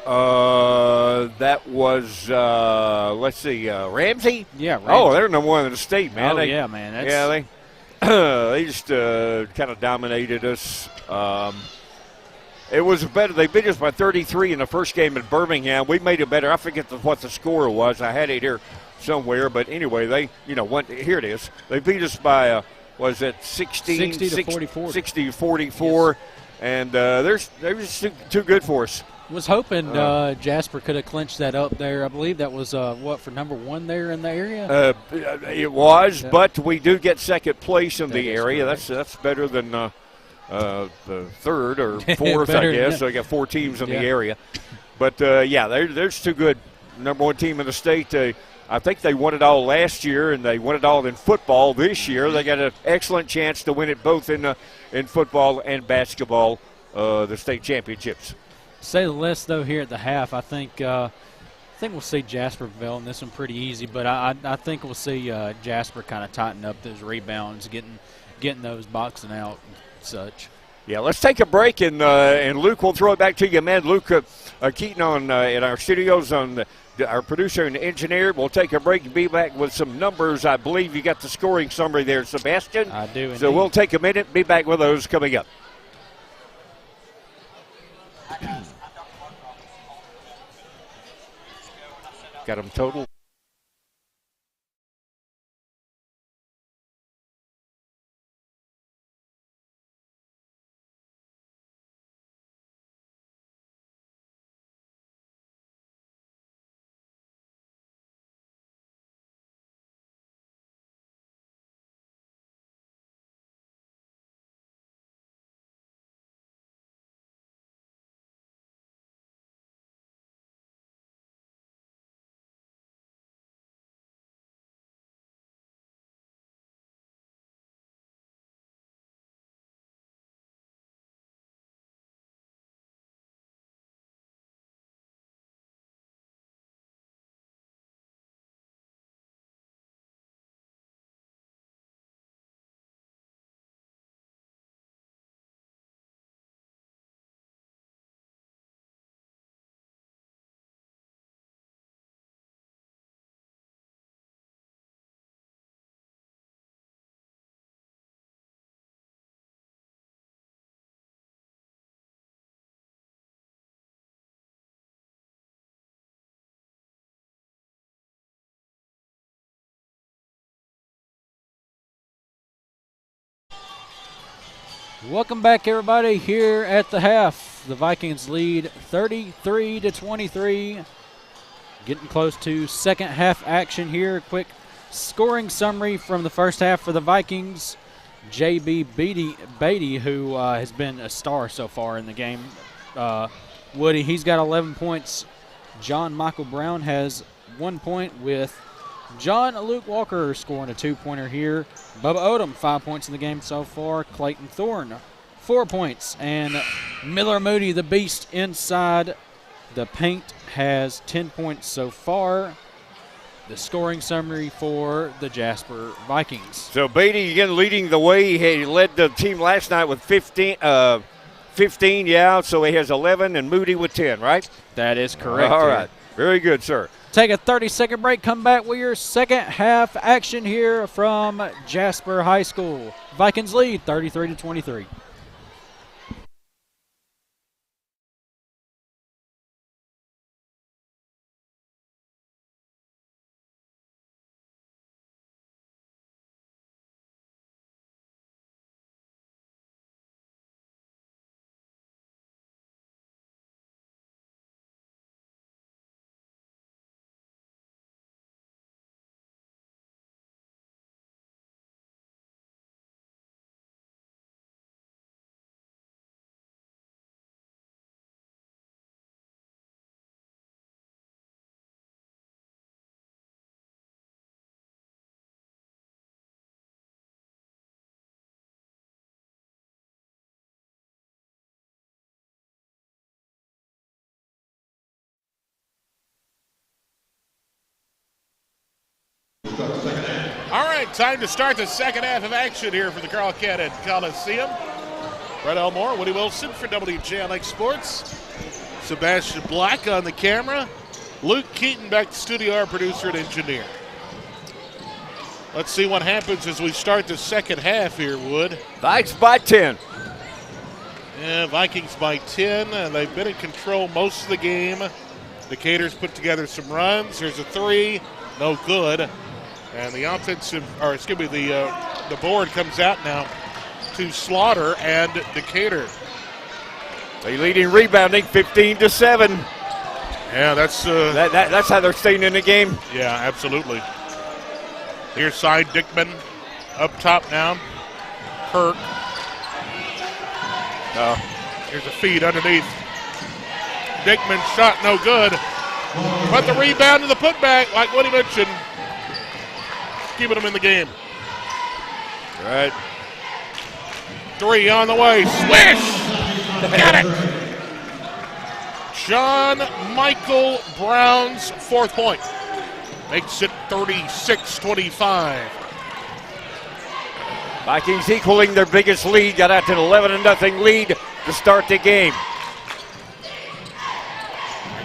That was let's see, Ramsey. Yeah. Ramsey. Oh, they're number one in the state, man. Yeah, man. They just kind of dominated us. It was better. They beat us by 33 in the first game in Birmingham. We made it better. I forget what the score was. I had it here somewhere, but anyway, they went. Here it is. They beat us by was it 60 to 44. 60 to 44, yes. And they're just too good for us. Was hoping Jasper could have clinched that up there. I believe that was for number 1 there in the area. It was, but we do get second place in the area. Correct. That's better than the third or fourth, I guess. So I got 4 teams in the area. But they're too good. Number 1 team in the state. I think they won it all last year, and they won it all in football this year. They got an excellent chance to win it both in football and basketball, the state championships. Say the less, though, here at the half, I think we'll see Jasper prevail in this one pretty easy, but I think we'll see Jasper kind of tighten up those rebounds, getting those boxing out and such. Yeah, let's take a break, and Luke, will throw it back to you, man. Luke Keaton in our studios, our producer and engineer. We'll take a break and be back with some numbers. I believe you got the scoring summary there, Sebastian. I do, indeed. So we'll take a minute, be back with those coming up. Got them total. Welcome back, everybody, here at the half. The Vikings lead 33-23. Getting close to second half action here. Quick scoring summary from the first half for the Vikings. J.B. Beatty, who has been a star so far in the game. Woody, he's got 11 points. John Michael Brown has 1 point, with John Luke Walker scoring a 2-pointer here. Bubba Odom, 5 points in the game so far. Clayton Thorne, 4 points. And Miller Moody, the beast inside the paint, has 10 points so far. The scoring summary for the Jasper Vikings. So Beatty again leading the way. He led the team last night with 15, so he has 11, and Moody with 10, right? That is correct. All right. Very good, sir. Take a 30-second break. Come back with your second half action here from Jasper High School. Vikings lead 33-23. All right, time to start the second half of action here for the Carl Cannon Coliseum. Brett Elmore, Woody Wilson for WJLX Sports. Sebastian Black on the camera. Luke Keaton back to studio, our producer and engineer. Let's see what happens as we start the second half here, Wood. Vikes by 10. Yeah, Vikings by 10, and they've been in control most of the game. Decatur's put together some runs. There's a 3, no good. And the the board comes out now to Slaughter and Decatur. They lead in rebounding 15-7. Yeah, that's that's how they're staying in the game. Yeah, absolutely. Near side, Dickman up top now. Kirk. Here's a feed underneath. Dickman shot no good. But the rebound and the putback, like Woody mentioned, keeping them in the game. Right. 3 on the way. Swish! Got it! John Michael Brown's 4th point. Makes it 36-25. Vikings equaling their biggest lead. Got out to an 11-0 lead to start the game.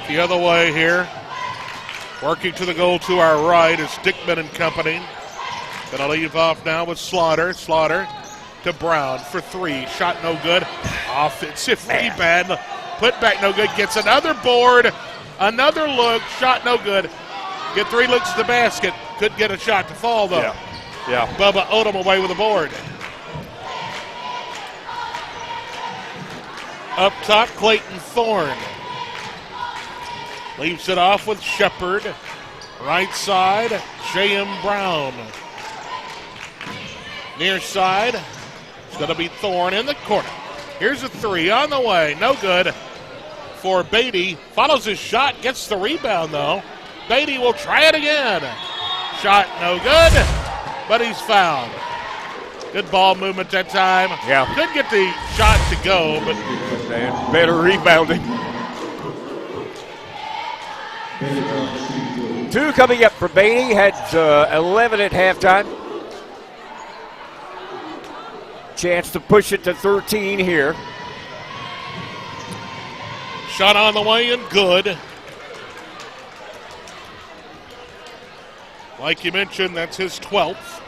The other way here. Working to the goal to our right is Dickman and company. Gonna leave off now with Slaughter. Slaughter to Brown for 3. Shot no good. Offensive rebound. Put back no good. Gets another board. Another look. Shot no good. Get 3 looks at the basket. Couldn't get a shot to fall though. Yeah. Bubba Odom away with the board. Up top, Clayton Thorne. Leaves it off with Shepard. Right side, J.M. Brown. Near side, it's going to be Thorne in the corner. Here's a 3 on the way. No good for Beatty. Follows his shot, gets the rebound though. Beatty will try it again. Shot no good, but he's fouled. Good ball movement that time. Yeah. Couldn't get the shot to go, but And better rebounding. 2 coming up for Beatty. Had 11 at halftime. Chance to push it to 13 here. shot on the way and good. Like you mentioned, that's his 12th.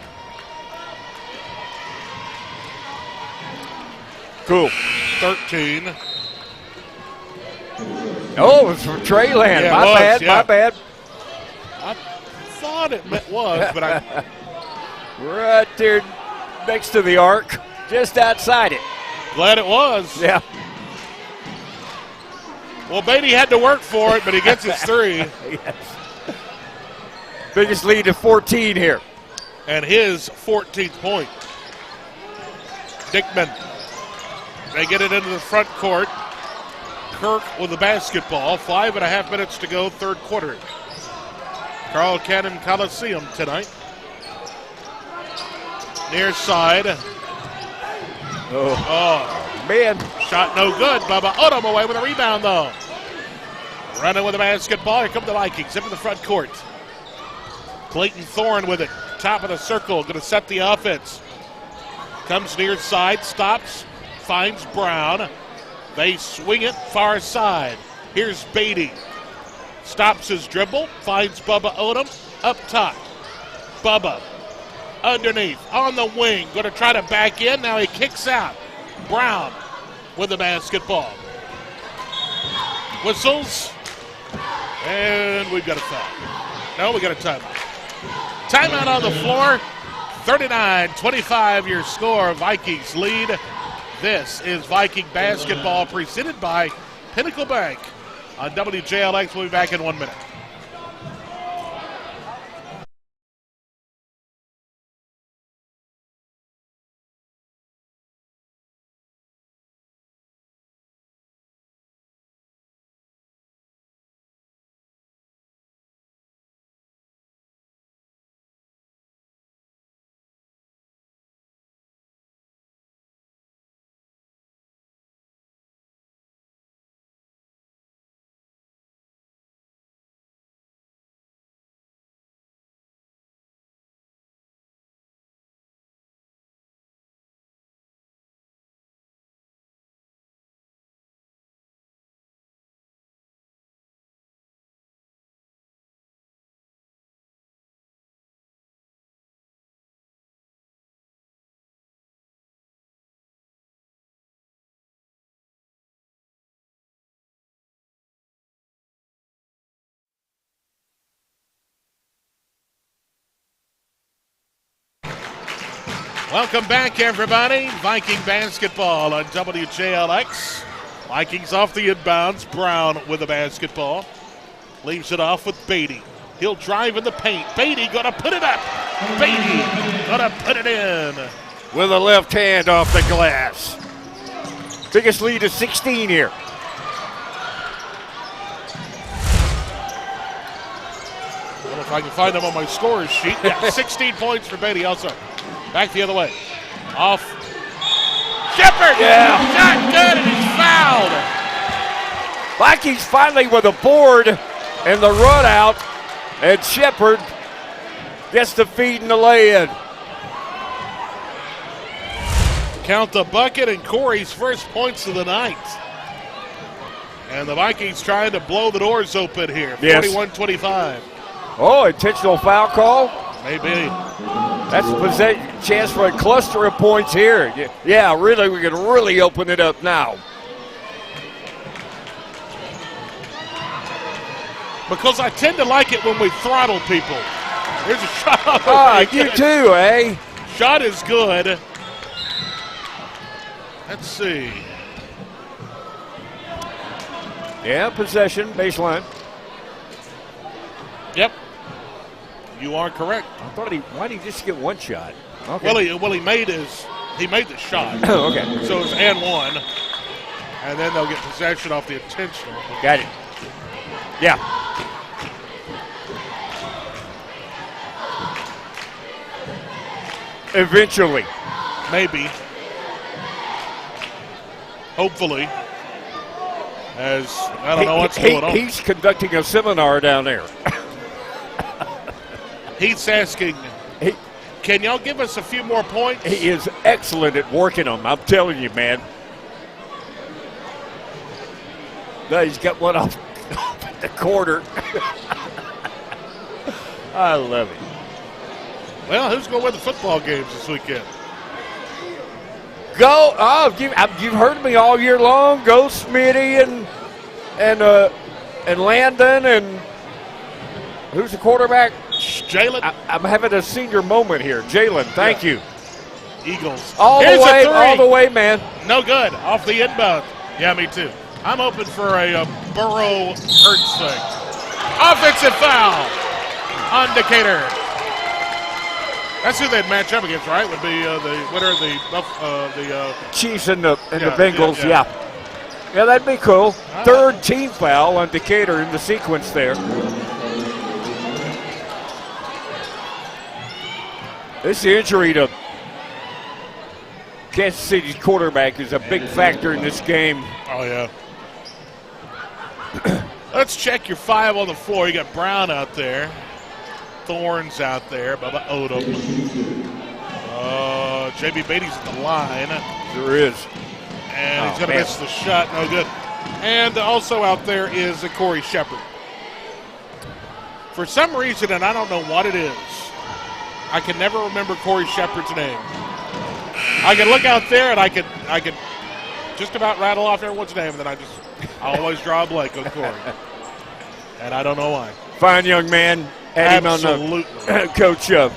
Cool. 13. Oh, it's from Treyland. Yeah, my it was, bad, yeah. my bad. I thought it was, but I. Right there next to the arc, just outside it. Glad it was. Yeah. Well, Beatty had to work for it, but he gets his 3. Yes. Biggest lead to 14 here. And his 14th point. Dickman. They get it into the front court. Kirk with the basketball. 5.5 minutes to go, third quarter. Carl Cannon Coliseum tonight. Near side. Oh, man. Shot no good. Bubba Odom away with a rebound, though. Running with the basketball. Here come the Vikings into the front court. Clayton Thorne with it. Top of the circle. Going to set the offense. Comes near side. Stops. Finds Brown. They swing it far side. Here's Beatty. Stops his dribble. Finds Bubba Odom. Up top. Bubba. Underneath. On the wing. Going to try to back in. Now he kicks out. Brown with the basketball. Whistles. And we've got a foul. No, we got a timeout. Timeout on the floor. 39-25 your score. Vikings lead. This is Viking basketball presented by Pinnacle Bank on WJLX. We'll be back in 1 minute. Welcome back, everybody. Viking basketball on WJLX. Vikings off the inbounds. Brown with the basketball. Leaves it off with Beatty. He'll drive in the paint. Beatty gonna put it up. Beatty gonna put it in. With a left hand off the glass. Biggest lead is 16 here. I don't know if I can find them on my scores sheet. Yeah, 16 points for Beatty also. Back the other way. Off. Shepard! Yeah. Shot good, and he's fouled. Vikings finally with a board and the run out. And Shepard gets the feed and the lay-in. Count the bucket and Corey's first points of the night. And the Vikings trying to blow the doors open here. Yes. 41-25. Oh, intentional foul call. Maybe. That's a chance for a cluster of points here. Yeah, really, we can really open it up now. Because I tend to like it when we throttle people. Here's a shot. Ah, you too, eh? Shot is good. Let's see. Yeah, possession, baseline. Yep. You are correct. I thought why did he just get one shot? Okay. Well, he made the shot. Oh, okay. So it's and one. And then they'll get possession off the intentional. Got it. Yeah. Eventually. Maybe. Hopefully. As I don't know what's going on. He's conducting a seminar down there. He's asking, can y'all give us a few more points? He is excellent at working them, I'm telling you, man. No, he's got one off the quarter. I love it. Well, who's going to win the football games this weekend? Go! Oh, you've heard me all year long. Go Smitty and Landon and who's the quarterback? Jalen. I'm having a senior moment here. Jalen, thank you. Eagles. All Here's the way, a three. all the way, man. No good. Off the inbound. Yeah, me too. I'm open for a Burrow Hurts thing. Offensive foul on Decatur. That's who they'd match up against, right? Would be the winner of the Chiefs and the Yeah, Bengals, yeah. Yeah, that'd be cool. Ah. Third team foul on Decatur in the sequence there. This injury to Kansas City's quarterback is a big factor in this game. Oh, yeah. Let's check your five on the floor. You got Brown out there. Thorne's out there. Bubba Odom. J.B. Beatty's at the line. There is. And he's Oh, going to man. miss the shot. No good. And also out there is Corey Shepard. For some reason, and I don't know what it is, I can never remember Corey Shepard's name. I can look out there and I can just about rattle off everyone's name, and then I always draw a blank on Corey. And I don't know why. Fine young man. Had him on Absolutely. the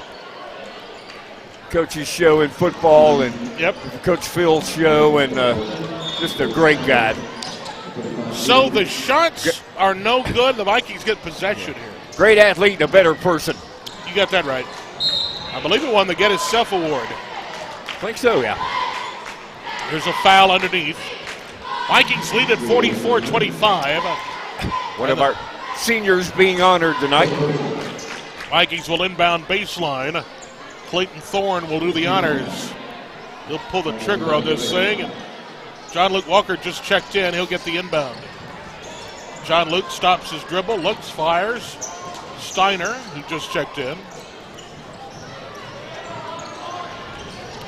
coach's show in football and Yep. Coach Phil's show, and just a great guy. So the shots are no good. The Vikings get possession here. Great athlete and a better person. You got that right. I believe he won the Get Himself award. I think so, yeah. There's a foul underneath. Vikings lead at 44-25. One of our seniors being honored tonight. Vikings will inbound baseline. Clayton Thorne will do the honors. He'll pull the trigger on this thing. And John Luke Walker just checked in. He'll get the inbound. John Luke stops his dribble, looks, fires. Steiner, who just checked in.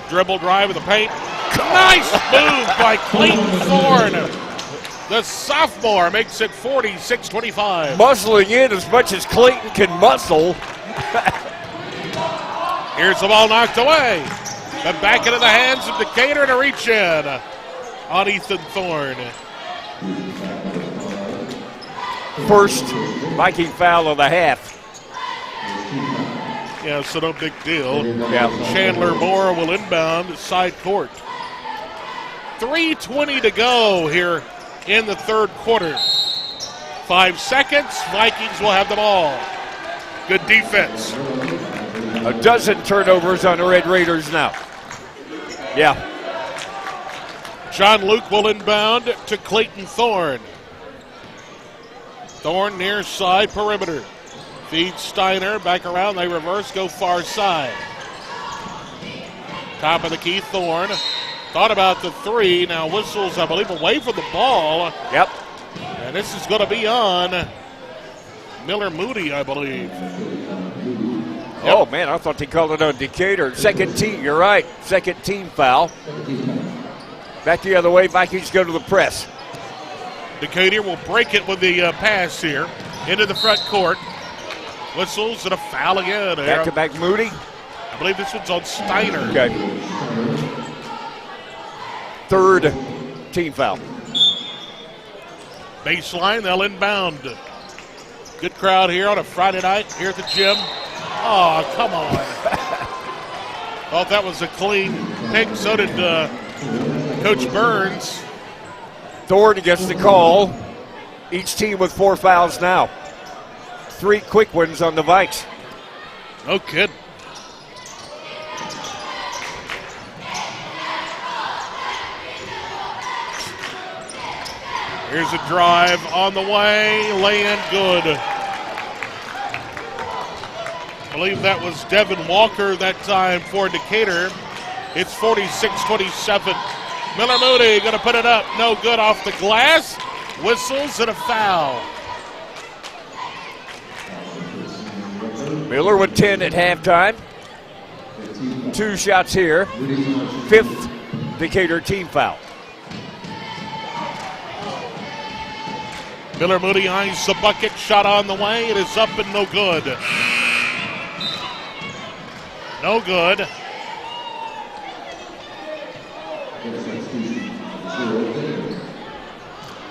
Dribble drive in the paint. Nice move by Clayton Thorne. The sophomore makes it 46-25. Muscling in as much as Clayton can muscle. Here's the ball knocked away. But back into the hands of Decatur to reach in on Ethan Thorne. First Viking foul of the half. Yeah, so no big deal. Yeah. Chandler Moore will inbound side court. 3:20 to go here in the third quarter. 5 seconds. Vikings will have the ball. Good defense. A dozen turnovers on the Red Raiders now. Yeah. John Luke will inbound to Clayton Thorne. Thorne near side perimeter. Feeds Steiner, back around, they reverse, go far side. Top of the key, Thorne. Thought about the three, now whistles, I believe, away from the ball. Yep. And this is going to be on Miller Moody, I believe. Oh, man, I thought they called it on Decatur. Second team, you're right. Second team foul. Back the other way, Vikings go to the press. Decatur will break it with the pass here into the front court. Whistles and a foul again. Back-to-back Moody. I believe this one's on Steiner. Okay. Third team foul. Baseline, they'll inbound. Good crowd here on a Friday night here at the gym. Oh, come on. Thought that was a clean pick. So did Coach Burns. Thorne gets the call. Each team with 4 fouls now. 3 quick ones on the Vikes. No kidding. Here's a drive on the way. Lay in good. I believe that was Devin Walker that time for Decatur. It's 46-27. Miller Moody going to put it up. No good off the glass. Whistles and a foul. Miller with 10 at halftime. 2 shots here. 5th Decatur team foul. Miller Moody eyes the bucket. Shot on the way. It is up and no good. No good.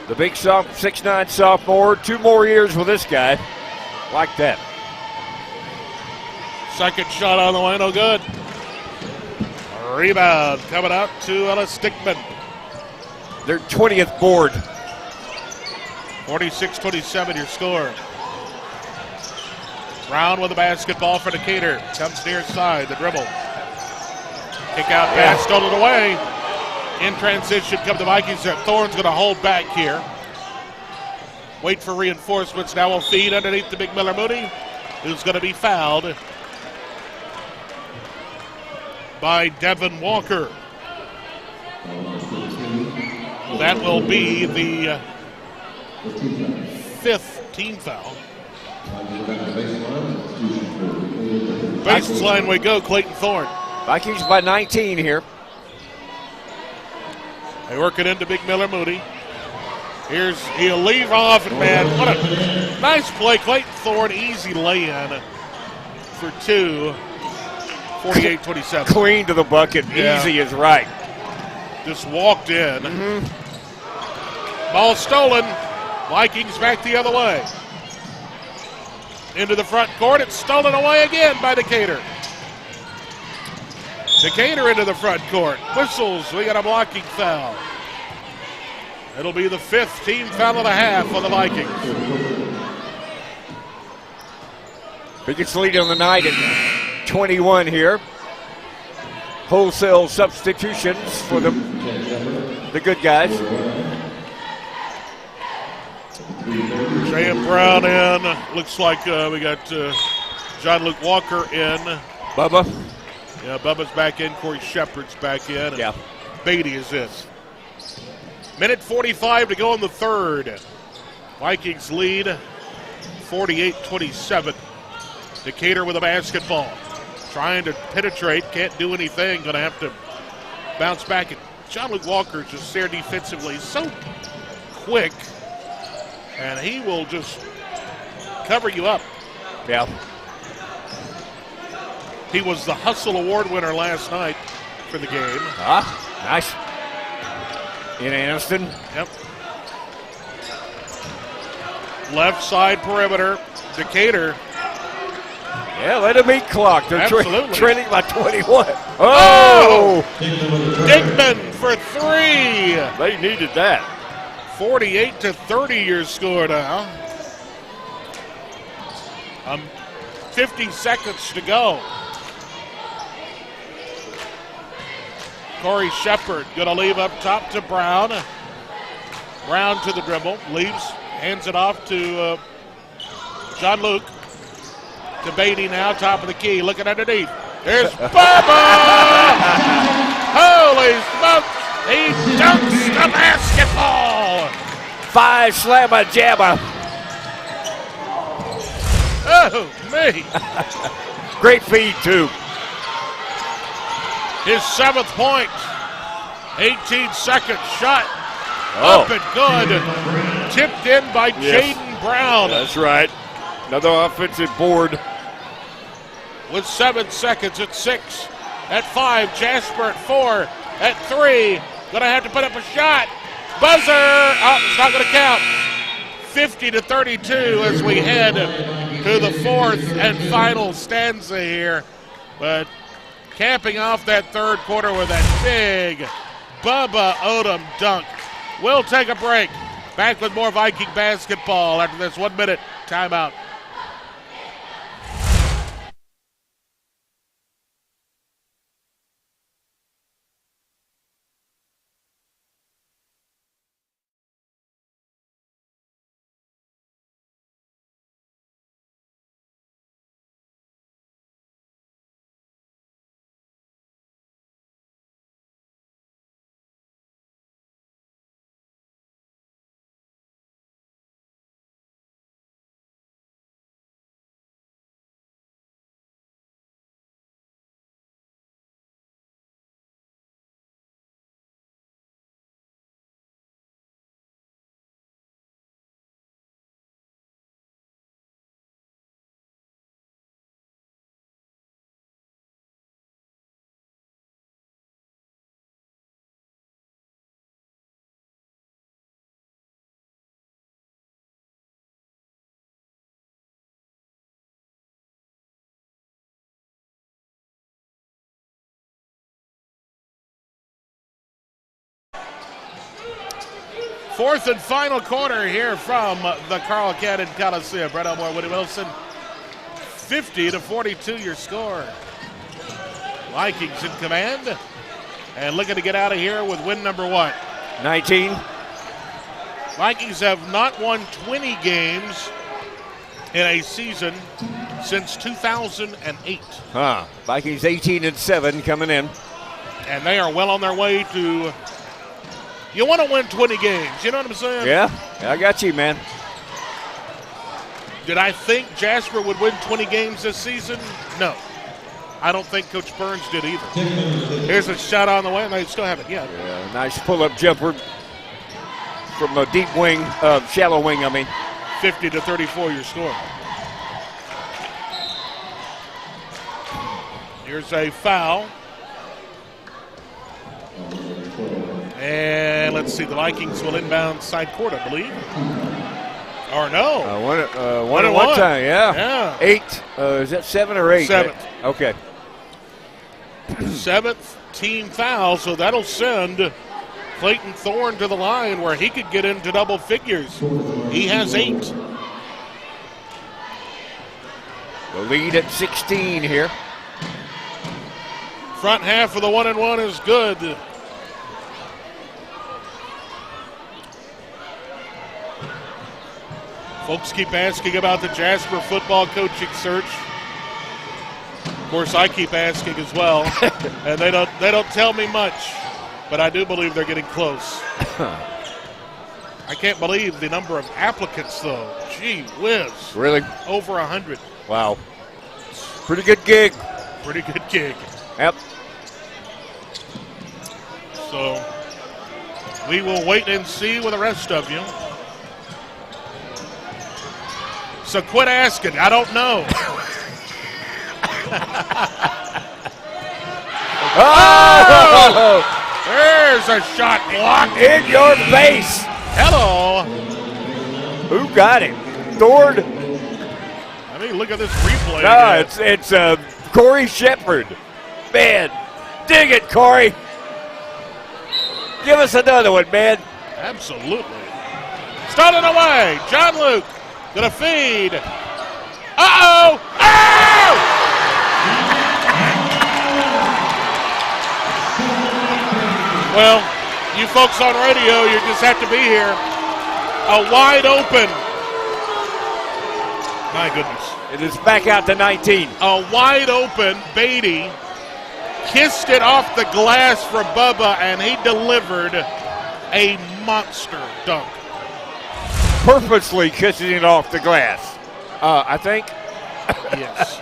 The big 6'9" sophomore. 2 more years with this guy. Like that. Second shot on the way. No good. Rebound coming out to Ellis Dickman. Their 20th board. 46-27 your score. Brown with the basketball for Decatur. Comes near side, the dribble. Kick out pass, stolen away. In transition come the Vikings. Thorne's going to hold back here. Wait for reinforcements. Now will feed underneath the big Miller Mooney, who's going to be fouled by Devin Walker. That will be the fifth team foul. Baseline we go, Clayton Thorne. Vikings by 19 here. They work it into Big Miller Mooney. He'll leave off, and man, what a nice play. Clayton Thorne, easy lay-in for two. 48-27. Clean to the bucket, easy is right. Just walked in. Ball stolen. Vikings back the other way. Into the front court. It's stolen away again by Decatur. Decatur into the front court. Whistles. We got a blocking foul. It'll be the fifth team foul of the half on the Vikings. Biggest lead on the night at 21 here. Wholesale substitutions for the good guys. J.M. Brown in. Looks like we got John Luke Walker in. Bubba. Yeah, Bubba's back in. Corey Shepard's back in. Yeah. Beatty is in. Minute 45 to go in the third. Vikings lead 48-27. Decatur with a basketball. Trying to penetrate. Can't do anything. Going to have to bounce back. And John Luke Walker is just there defensively. He's so quick. And he will just cover you up. Yeah. He was the Hustle Award winner last night for the game. Nice. In Anniston. Yep. Left side perimeter. Decatur. Yeah, let him eat clock. They're Absolutely. trailing by 21. Oh! Dickman for three. They needed that. 48-30 your score now. 50 seconds to go. Corey Shepard going to leave up top to Brown. Brown to the dribble. Leaves. Hands it off to John Luke. To Beatty now. Top of the key. Looking underneath. There's Bubba! Holy smokes! He dunks the basketball! 5 slamma jamma. Oh, me. Great feed, too. His 7th point. 18 seconds shot. Up and good. Tipped in by Jaden Brown. That's right. Another offensive board. With 7 seconds at 6. At 5. Jasper at 4. At 3. Gonna have to put up a shot. Buzzer. Oh, it's not gonna count. 50-32 as we head to the fourth and final stanza here. But capping off that third quarter with that big Bubba Odom dunk. We'll take a break. Back with more Viking basketball after this 1 minute timeout. Fourth and final quarter here from the Carl Cannon Coliseum. Brett Elmore, Woody Wilson, 50-42 your score. Vikings in command and looking to get out of here with win number what? 19. Vikings have not won 20 games in a season since 2008. Vikings 18-7 coming in. And they are well on their way to, you want to win 20 games, you know what I'm saying? Yeah, I got you, man. Did I think Jasper would win 20 games this season? No. I don't think Coach Burns did either. Here's a shot on the way, and they still have it. Yeah. Nice pull-up jumper from a deep wing, shallow wing, I mean. 50-34 your score. Here's a foul. And let's see, the Vikings will inbound side court, I believe. Or no. One at one time, yeah. Yeah. 8. Is that 7 or 8? 7th. Okay. 7th team foul, so that'll send Clayton Thorne to the line where he could get into double figures. He has 8. The lead at 16 here. Front half of the 1-and-1 is good. Folks keep asking about the Jasper football coaching search. Of course, I keep asking as well, and they don't tell me much, but I do believe they're getting close. I can't believe the number of applicants, though. Gee whiz. Really? Over 100. Wow. Pretty good gig. Pretty good gig. Yep. So we will wait and see with the rest of you. So quit asking. I don't know. Oh! There's a shot blocked. In your face. Hello. Who got it? Thorne? I mean, look at this replay. No, again. it's Corey Shepard. Man, dig it, Corey. Give us another one, man. Absolutely. Stolen away. John Luke gonna feed. Uh-oh. Oh! Well, you folks on radio, you just have to be here. A wide open. My goodness. It is back out to 19. A wide open Beatty kissed it off the glass for Bubba, and he delivered a monster dunk. Purposely kissing it off the glass, I think. Yes.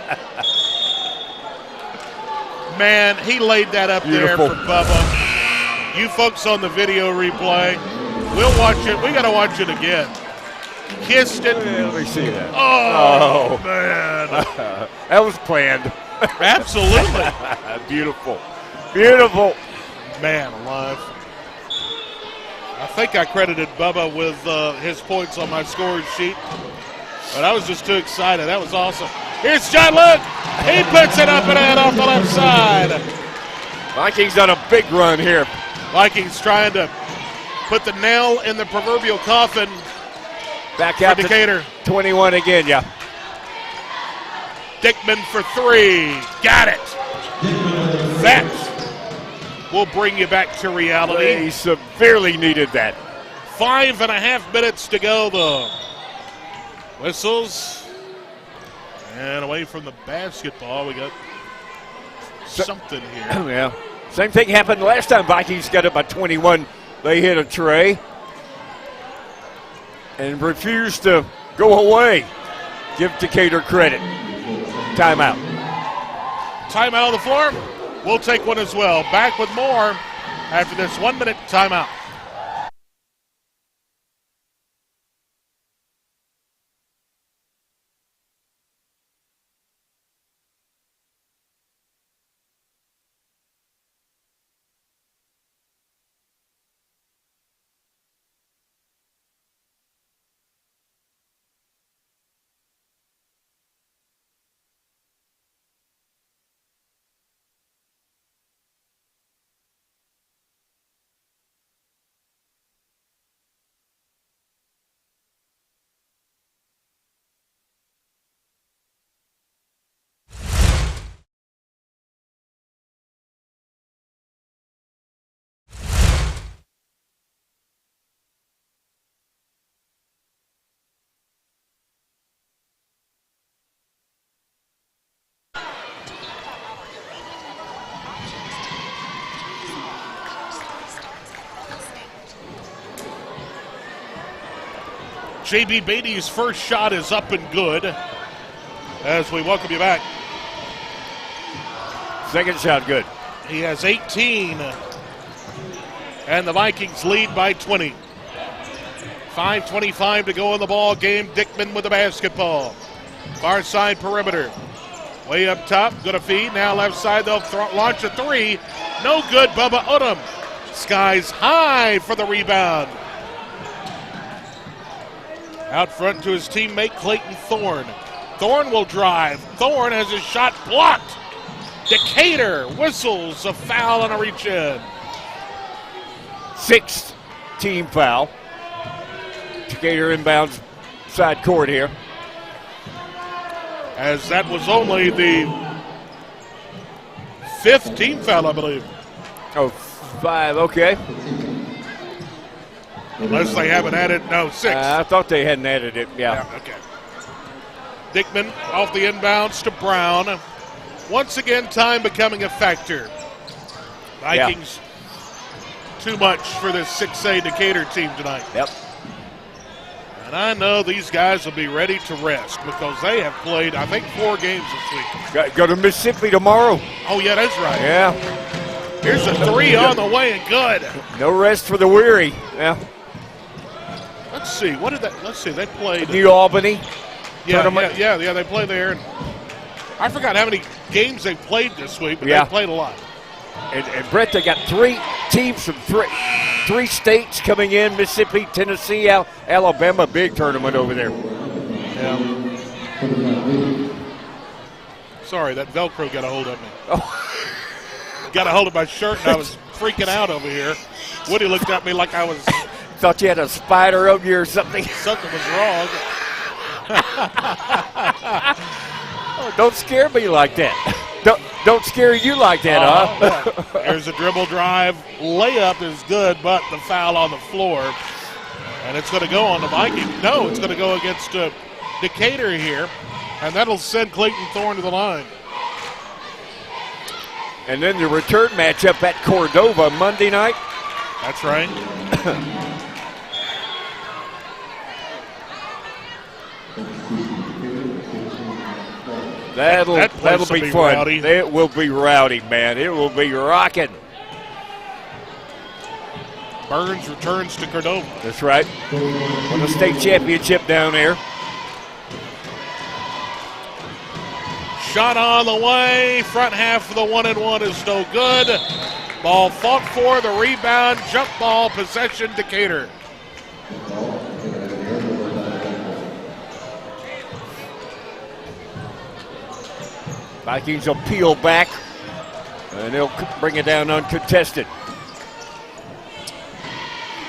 Man, he laid that up Beautiful. there for Bubba. You folks on the video replay, we'll watch it. We got to watch it again. Kissed it. Let me see that. Oh, man. That was planned. Absolutely. Beautiful. Beautiful. Man alive. I think I credited Bubba with his points on my scoring sheet, but I was just too excited. That was awesome. Here's John Luke. He puts it up and in off the left side. Vikings on a big run here. Vikings trying to put the nail in the proverbial coffin Back for out Decatur. to 21 again, yeah. Dickman for 3. Got it. That will bring you back to reality. He severely needed that. 5.5 minutes to go. The whistles. And away from the basketball, we got something here. Yeah. Same thing happened last time Vikings got up by 21. They hit a tray and refused to go away. Give Decatur credit. Timeout. Timeout on the floor. We'll take one as well. Back with more after this 1-minute timeout. J.B. Beatty's first shot is up and good as we welcome you back. Second shot good. He has 18, and the Vikings lead by 20. 5:25 to go in the ball game. Dickman with the basketball. Far side perimeter. Way up top, gonna feed. Now left side, they'll launch a three. No good, Bubba Odom. Skies high for the rebound. Out front to his teammate Clayton Thorne. Thorne will drive. Thorne has his shot blocked. Decatur whistles a foul and a reach in. Sixth team foul. Decatur inbounds side court here. As that was only the fifth team foul, I believe. Oh, 5, okay. Unless they haven't added, no, 6. I thought they hadn't added it, yeah. Okay. Dickman off the inbounds to Brown. Once again, time becoming a factor. Vikings, too much for this 6A Decatur team tonight. Yep. And I know these guys will be ready to rest because they have played, I think, 4 games this week. Go to Mississippi tomorrow. Oh, yeah, that's right. Yeah. Here's a 3 on the way and good. No rest for the weary. Yeah. Let's see. What did that? Let's see. They played. New Albany. Yeah, they played there. And I forgot how many games they played this week, but they played a lot. And Brett, they got 3 teams from 3 states coming in: Mississippi, Tennessee, Alabama. Big tournament over there. Yeah. Sorry, that Velcro got a hold of me. Oh. Got a hold of my shirt, and I was freaking out over here. Woody looked at me like I was. Thought you had a spider up you or something. Something was wrong. Oh, don't scare me like that. Don't scare you like that, huh? There's a dribble drive. Layup is good, but the foul on the floor. And it's going to go on the Vikings. No, it's going to go against Decatur here. And that'll send Clayton Thorne to the line. And then the return matchup at Cordova Monday night. That's right. That'll be fun. Rowdy. It will be rowdy, man. It will be rocking. Burns returns to Cordova. That's right. Won the state championship down there. Shot on the way. Front half of the 1-and-1 is no good. Ball fought for. The rebound. Jump ball. Possession. Decatur. Vikings will peel back, and they'll bring it down uncontested.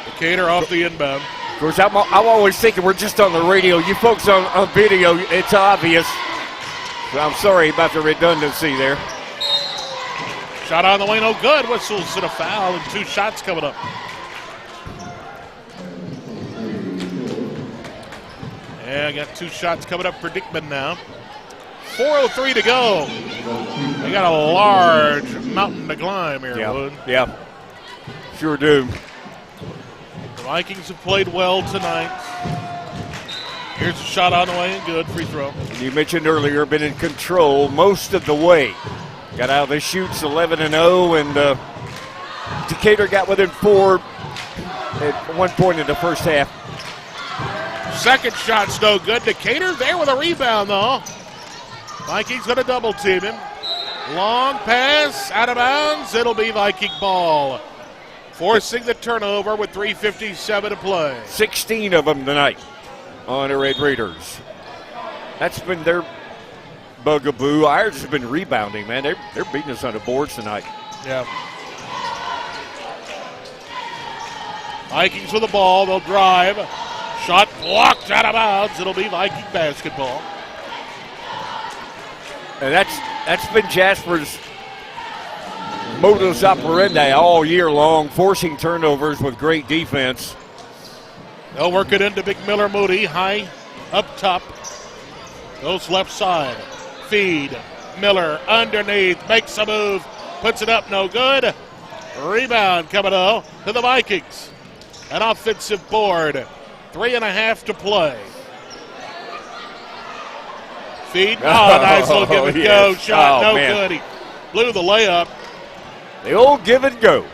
Decatur off the inbound. Of course, I'm always thinking we're just on the radio. You folks on video, it's obvious. So I'm sorry about the redundancy there. Shot on the way, no good. Whistles and a foul, and 2 shots coming up. Yeah, I got 2 shots coming up for Dickman now. 4:03 to go. They got a large mountain to climb here, Wood. Yeah, sure do. The Vikings have played well tonight. Here's a shot on the way and good. Free throw. You mentioned earlier, been in control most of the way. Got out of the shoots 11-0, and Decatur got within 4 at one point in the first half. Second shot's no good. Decatur there with a rebound, though. Vikings going to double team him. Long pass, out of bounds. It'll be Viking ball. Forcing the turnover with 3:57 to play. 16 of them tonight on the Red Raiders. That's been their bugaboo. Ours has been rebounding, man. They're beating us on the boards tonight. Yeah. Vikings with the ball. They'll drive. Shot blocked out of bounds. It'll be Viking basketball. And that's been Jasper's modus operandi all year long, forcing turnovers with great defense. They'll work it into Big Miller Moody. High up top. Goes left side. Feed. Miller underneath. Makes a move. Puts it up. No good. Rebound coming to the Vikings. An offensive board. 3.5 to play. Feed. Oh, nice little give and go yes. shot. Oh, No man. good. He blew the layup. The old give and go.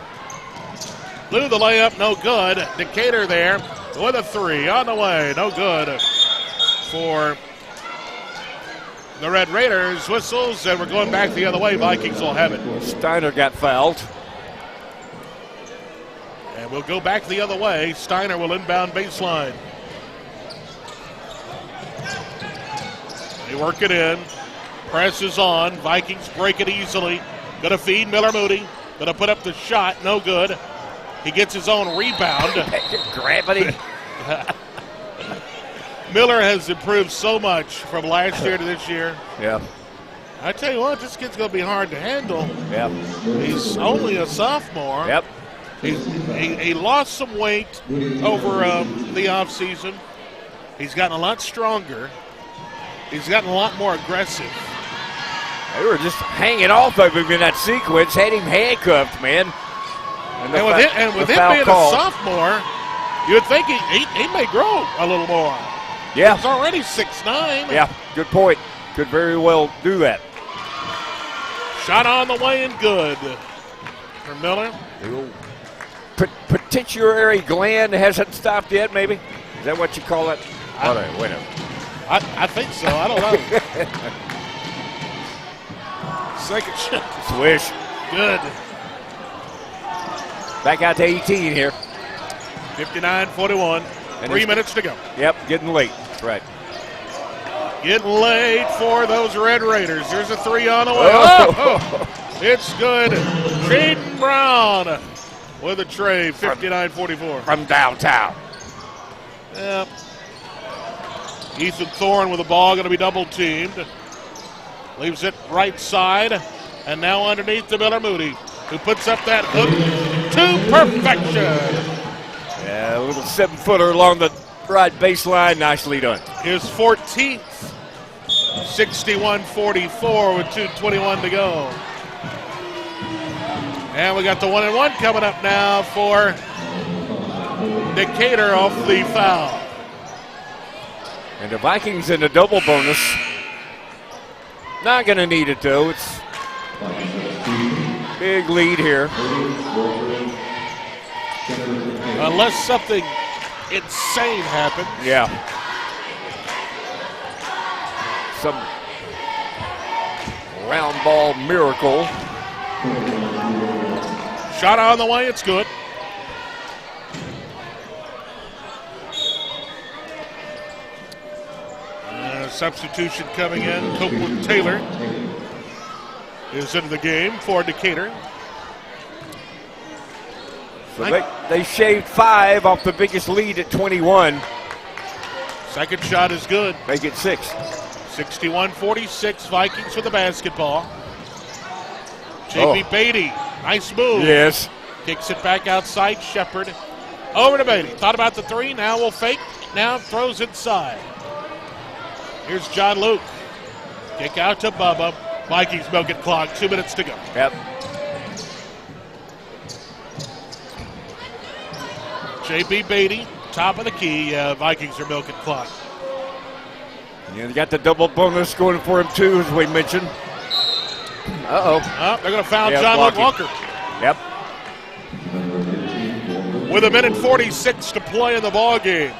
Blew the layup. No good. Decatur there with a 3 on the way. No good for the Red Raiders. Whistles, and we're going back the other way. Vikings will have it. Steiner got fouled. And we'll go back the other way. Steiner will inbound baseline. They work it in. Press is on. Vikings break it easily. Going to feed Miller Moody. Going to put up the shot. No good. He gets his own rebound. Gravity. Miller has improved so much from last year to this year. Yeah. I tell you what, this kid's going to be hard to handle. Yep. He's only a sophomore. Yep. He lost some weight over the offseason. He's gotten a lot stronger. He's gotten a lot more aggressive. They were just hanging off of him in that sequence, had him handcuffed, man. And with him being a sophomore, you would think he may grow a little more. Yeah. He's already 6'9". Yeah, good point. Could very well do that. Shot on the way and good for Miller. Pituitary gland hasn't stopped yet, maybe? Is that what you call it? Wait a minute. I think so. I don't know. Second shot. Swish. Good. Back out to 18 here. 59-41. And 3 minutes to go. Yep, getting late. That's right. Getting late for those Red Raiders. There's a 3 on the way. Oh. It's good. Jaden Brown with a tray, 59-44. From downtown. Yep. Ethan Thorne with the ball, going to be double teamed. Leaves it right side, and now underneath to Miller Moody, who puts up that hook to perfection. Yeah, a little 7-footer along the right baseline. Nicely done. His 14th, 61-44 with 2:21 to go. And we got the 1-and-1 coming up now for Decatur off the foul. And the Vikings in the double bonus. Not going to need it, though. It's big lead here. Unless something insane happens. Yeah. Some round ball miracle. Shot on the way, it's good. Substitution coming in. Copeland Taylor is into the game for Decatur. So they shaved 5 off the biggest lead at 21. Second shot is good. Make it 6. 61-46, Vikings with the basketball. J.B. Beatty, nice move. Yes. Kicks it back outside, Shepard. Over to Beatty. Thought about the 3, now will fake. Now throws inside. Here's John Luke. Kick out to Bubba. Vikings milk it clock. 2 minutes to go. Yep. J.B. Beatty, top of the key. Vikings are milking clock. Yeah, they got the double bonus going for him, too, as we mentioned. Uh-oh. They're going to foul John Luke Walker. Yep. With 1:46 to play in the ball game.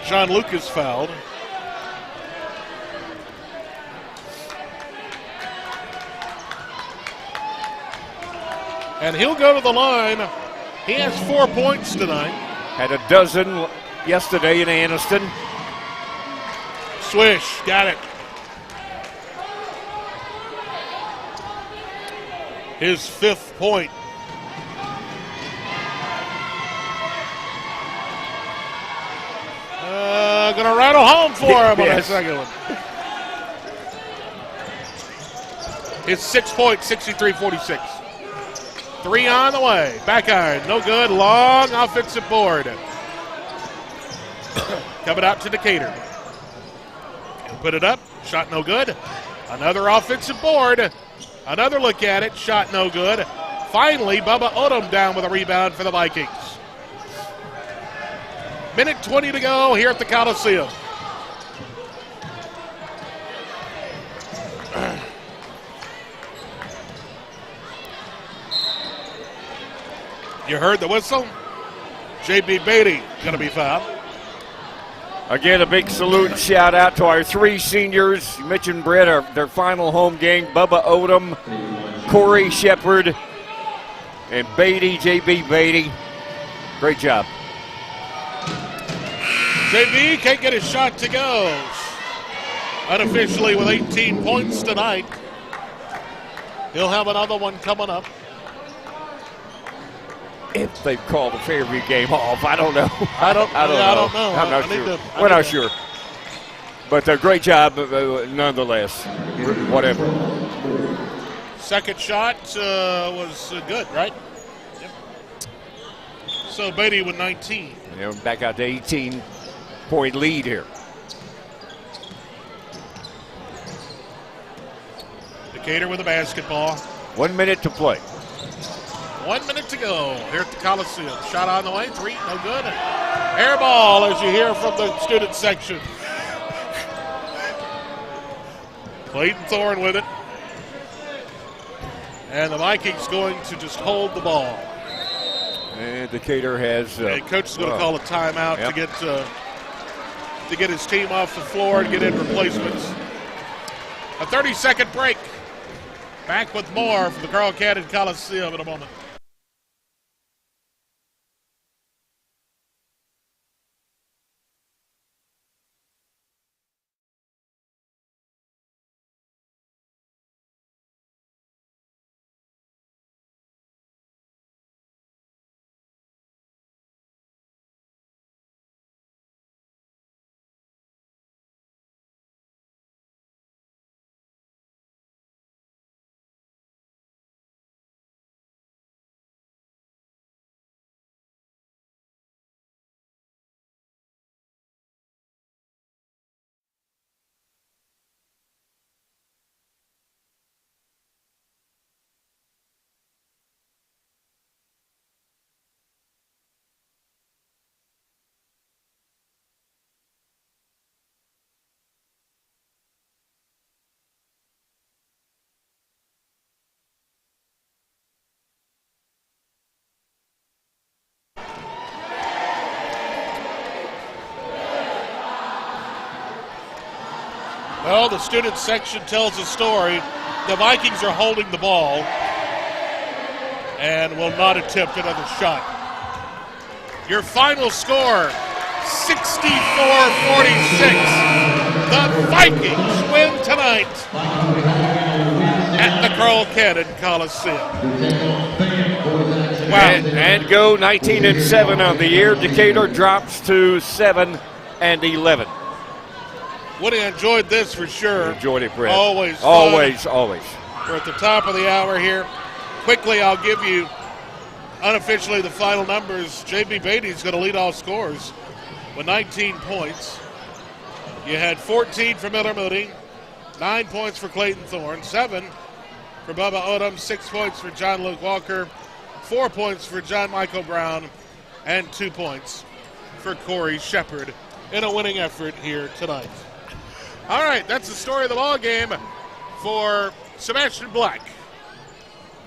John Luke is fouled. And he'll go to the line. He has 4 points tonight. Had a dozen yesterday in Anniston. Swish, got it. His 5th point. Gonna rattle home for him on that second one. His 6 points, 63-46. 3 on the way. Back iron, no good. Long offensive board. Coming out to Decatur. Put it up. Shot no good. Another offensive board. Another look at it. Shot no good. Finally, Bubba Odom down with a rebound for the Vikings. Minute 20 to go here at the Coliseum. You heard the whistle? J.B. Beatty going to be fouled. Again, a big salute and shout out to our 3 seniors. You mentioned, Brett, their final home game. Bubba Odom, Corey Shepard, and Beatty, J.B. Beatty. Great job. J.B. can't get his shot to go. Unofficially with 18 points tonight. He'll have another one coming up. If they've called the Fairview game off, I don't know. I don't know. I'm not sure. We're not sure. But a great job nonetheless. Whatever. Second shot was good, right? Yep. So Beatty with 19. Yeah, back out to 18-point lead here. Decatur with the basketball. 1 minute to play. 1 minute to go here at the Coliseum. Shot on the way, 3, no good. Air ball, as you hear from the student section. Clayton Thorne with it. And the Vikings going to just hold the ball. And Decatur has... and coach is going to call a timeout to get his team off the floor and get in replacements. A 30-second break. Back with more from the Carl Cannon Coliseum in a moment. Well, the student section tells a story. The Vikings are holding the ball and will not attempt another shot. Your final score, 64-46. The Vikings win tonight at the Carl Cannon Coliseum. Wow. And go 19-7 on the year. Decatur drops to 7-11. Would have enjoyed this for sure. Enjoyed it, Brett. Always fun. Always. We're at the top of the hour here. Quickly, I'll give you unofficially the final numbers. J.B. Beatty's going to lead all scores with 19 points. You had 14 for Miller Moody, 9 points for Clayton Thorne, 7 for Bubba Odom, 6 points for John Luke Walker, 4 points for John Michael Brown, and 2 points for Corey Shepard in a winning effort here tonight. All right, that's the story of the ball game for Sebastian Black.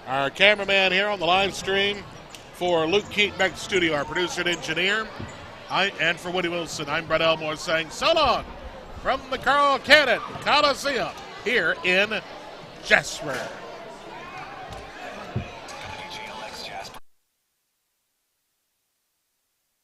Our cameraman here on the live stream for Luke Keaton back to the studio, our producer and engineer. And for Woody Wilson, I'm Brett Elmore saying so long from the Carl Cannon Coliseum here in Jasper.